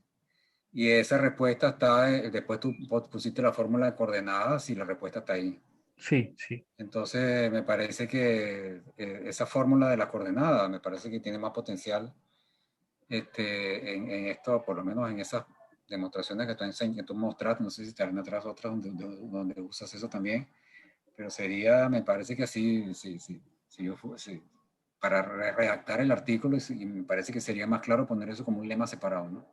Y esa respuesta está, después tú pusiste la fórmula de coordenadas y la respuesta está ahí. Sí, sí. Entonces, me parece que esa fórmula de la coordenada, me parece que tiene más potencial en esto, por lo menos en esas demostraciones que tú mostraste, no sé si te harán atrás otras donde usas eso también, pero me parece que así, para redactar el artículo, y me parece que sería más claro poner eso como un lema separado, ¿no?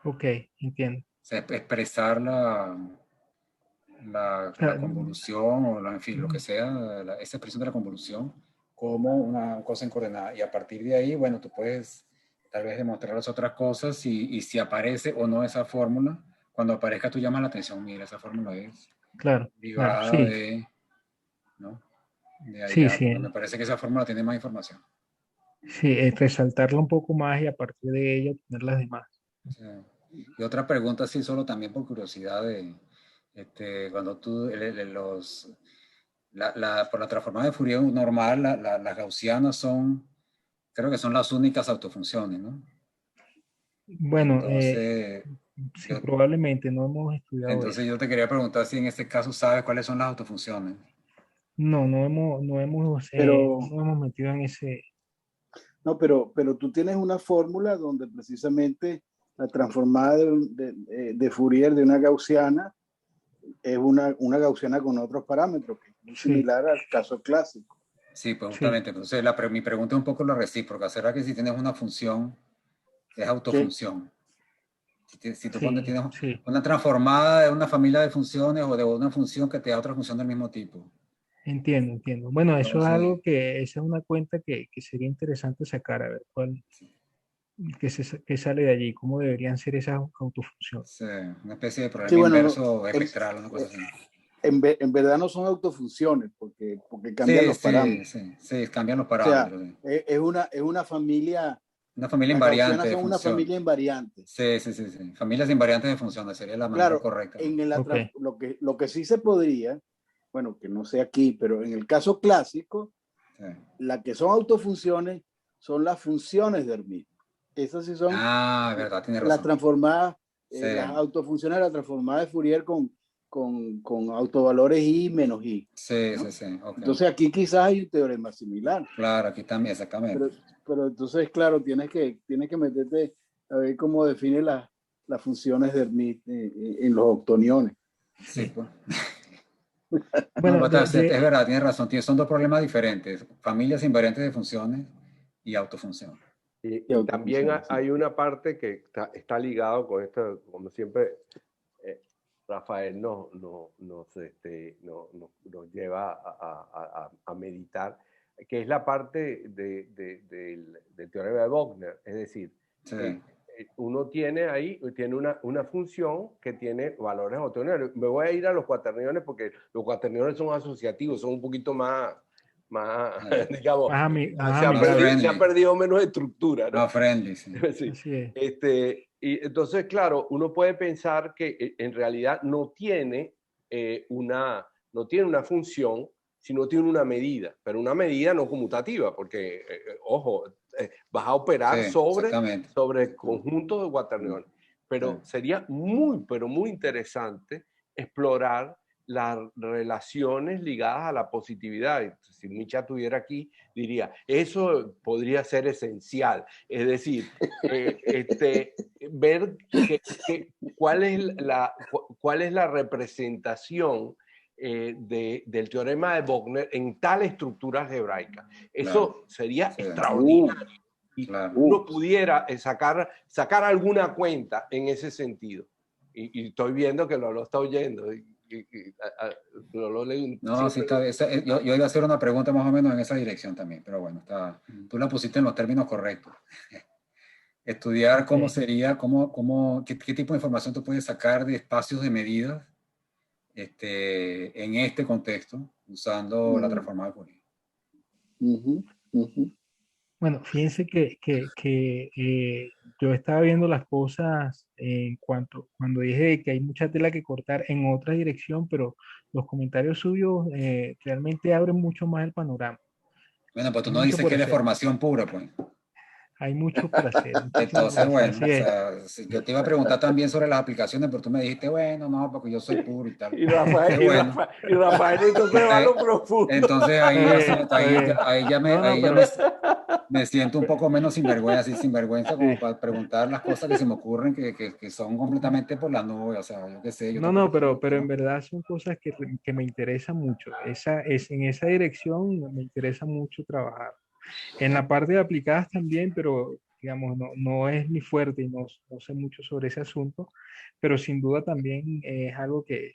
Ok, entiendo. O sea, expresar la convolución o en fin, lo que sea, esa expresión de la convolución como una cosa en coordenada. Y a partir de ahí, bueno, tú puedes tal vez demostrar las otras cosas y si aparece o no esa fórmula, cuando aparezca tú llamas la atención, mira, esa fórmula es derivada sí. de, ¿no? De ahí sí. Me parece que esa fórmula tiene más información. Sí, resaltarla un poco más y a partir de ella tener las demás. Sí. Y otra pregunta, sí, solo también por curiosidad cuando tú, por la transformada de Fourier normal, las gaussianas creo que son las únicas autofunciones, ¿no? Bueno, entonces, sí, probablemente no hemos estudiado entonces eso. yo te quería preguntar si en este caso sabes cuáles son las autofunciones. No hemos metido en ese. No, pero tú tienes una fórmula donde precisamente la transformada de Fourier de una gaussiana es una gaussiana con otros parámetros, que es muy similar al caso clásico. Sí, pues justamente. Entonces, mi pregunta es un poco la recíproca. ¿Será que si tienes una función, es autofunción? Si tú tienes una transformada de una familia de funciones o de una función que te da otra función del mismo tipo. Entiendo. Bueno, eso es algo esa es una cuenta que sería interesante sacar, a ver cuál, qué sale de allí, cómo deberían ser esas autofunciones. Sí, una especie de problema inverso espectral, una cosa así. En verdad no son autofunciones, porque cambian los parámetros. Sí, cambian los parámetros. O sea, es una familia. Una familia invariante. Son una familia invariante. Sí. Familias invariantes de funciones sería la manera correcta. Lo que sí se podría, bueno, que no sé aquí, pero en el caso clásico, las que son autofunciones son las funciones de Hermite. Esas sí son verdad, tiene razón. Las transformadas, las autofunciones, la transformada de Fourier con autovalores I menos I. Sí. Okay. Entonces aquí quizás hay un teorema similar. Claro, aquí también, exactamente. Pero entonces, claro, tienes que meterte a ver cómo define las funciones de Hermite en los octoniones. Sí, pues. Bueno, es verdad, tienes razón. Son dos problemas diferentes. Familias invariantes de funciones y autofunción. Y también hay una parte que está ligado con esto, como siempre, Rafael nos lleva a meditar, que es la parte del teorema de Wagner. Es decir, uno tiene una función que tiene valores octoniones. Me voy a ir a los cuaterniones porque los cuaterniones son asociativos, son un poquito más digamos, se ha perdido menos estructura, ¿no? Más friendly, sí. Sí. Y entonces, claro, uno puede pensar que en realidad no tiene una función, sino tiene una medida, pero una medida no conmutativa, porque, ojo, vas a operar Sí, sobre exactamente. conjuntos de cuaternionios. Pero Sí. sería pero muy interesante explorar las relaciones ligadas a la positividad. Si Micha estuviera aquí, diría, eso podría ser esencial. Es decir, ver cuál es la representación del teorema de Wagner en tal estructura algebraica. Eso sería Sí. extraordinario. Y Claro. uno pudiera sacar alguna cuenta en ese sentido. Y estoy viendo que lo está oyendo. No, sí está bien. Yo iba a hacer una pregunta más o menos en esa dirección también, pero bueno, tú la pusiste en los términos correctos. Estudiar cómo sería, qué tipo de información tú puedes sacar de espacios de medidas en este contexto usando la transformada de Fourier. Bueno, fíjense que yo estaba viendo las cosas cuando dije que hay mucha tela que cortar en otra dirección, pero los comentarios suyos realmente abren mucho más el panorama. Bueno, pues tú Hay no mucho dices por que eres hacer, formación pura, pues. hay mucho por hacer, muchísimo por Entonces, hacer, bueno, así o es. sea, yo te iba a preguntar también sobre las aplicaciones, pero tú me dijiste, bueno, no, porque yo soy puro y tal. Y Rafael, Bueno, Rafael entonces va a lo profundo. entonces ahí Está ya, bien, está bien. No, no, ahí ya pero me siento un poco menos sinvergüenza, así sinvergüenza como sí. para preguntar las cosas que se me ocurren que son completamente por las nubes, o sea, yo qué sé, yo No, no, tampoco soy pero en doctor. verdad son cosas que me interesan mucho. En esa dirección me interesa mucho trabajar. En la parte de aplicadas también, pero digamos, no es mi fuerte y no sé mucho sobre ese asunto, pero sin duda también es algo que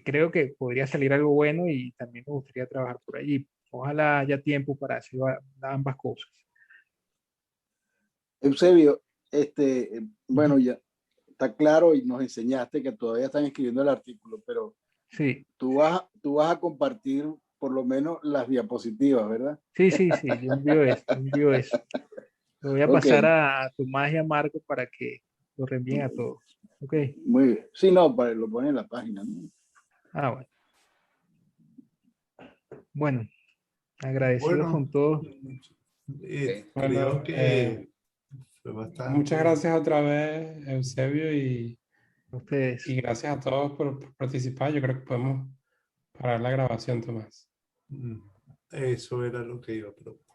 creo que podría salir algo bueno y también me gustaría trabajar por allí. Ojalá haya tiempo para hacer ambas cosas. Eusebio, Ujú. bueno, ya está claro y nos enseñaste que todavía están escribiendo el artículo, pero Sí, tú vas a compartir por lo menos las diapositivas, ¿verdad? sí, yo envío eso, yo envío eso. Lo voy a Ok, pasar a Tomás y a Marco para que lo reenvíen a todos. Ok. muy bien. Sí, no, lo ponen en la página, ¿no? Ah, bueno. Bueno, agradecidos Bueno, con todo. Bueno, creo que fue muchas bastante. gracias otra vez, Eusebio, A ustedes. y gracias a todos por participar. Yo creo que podemos parar la grabación, Tomás. Eso era lo que iba a proponer.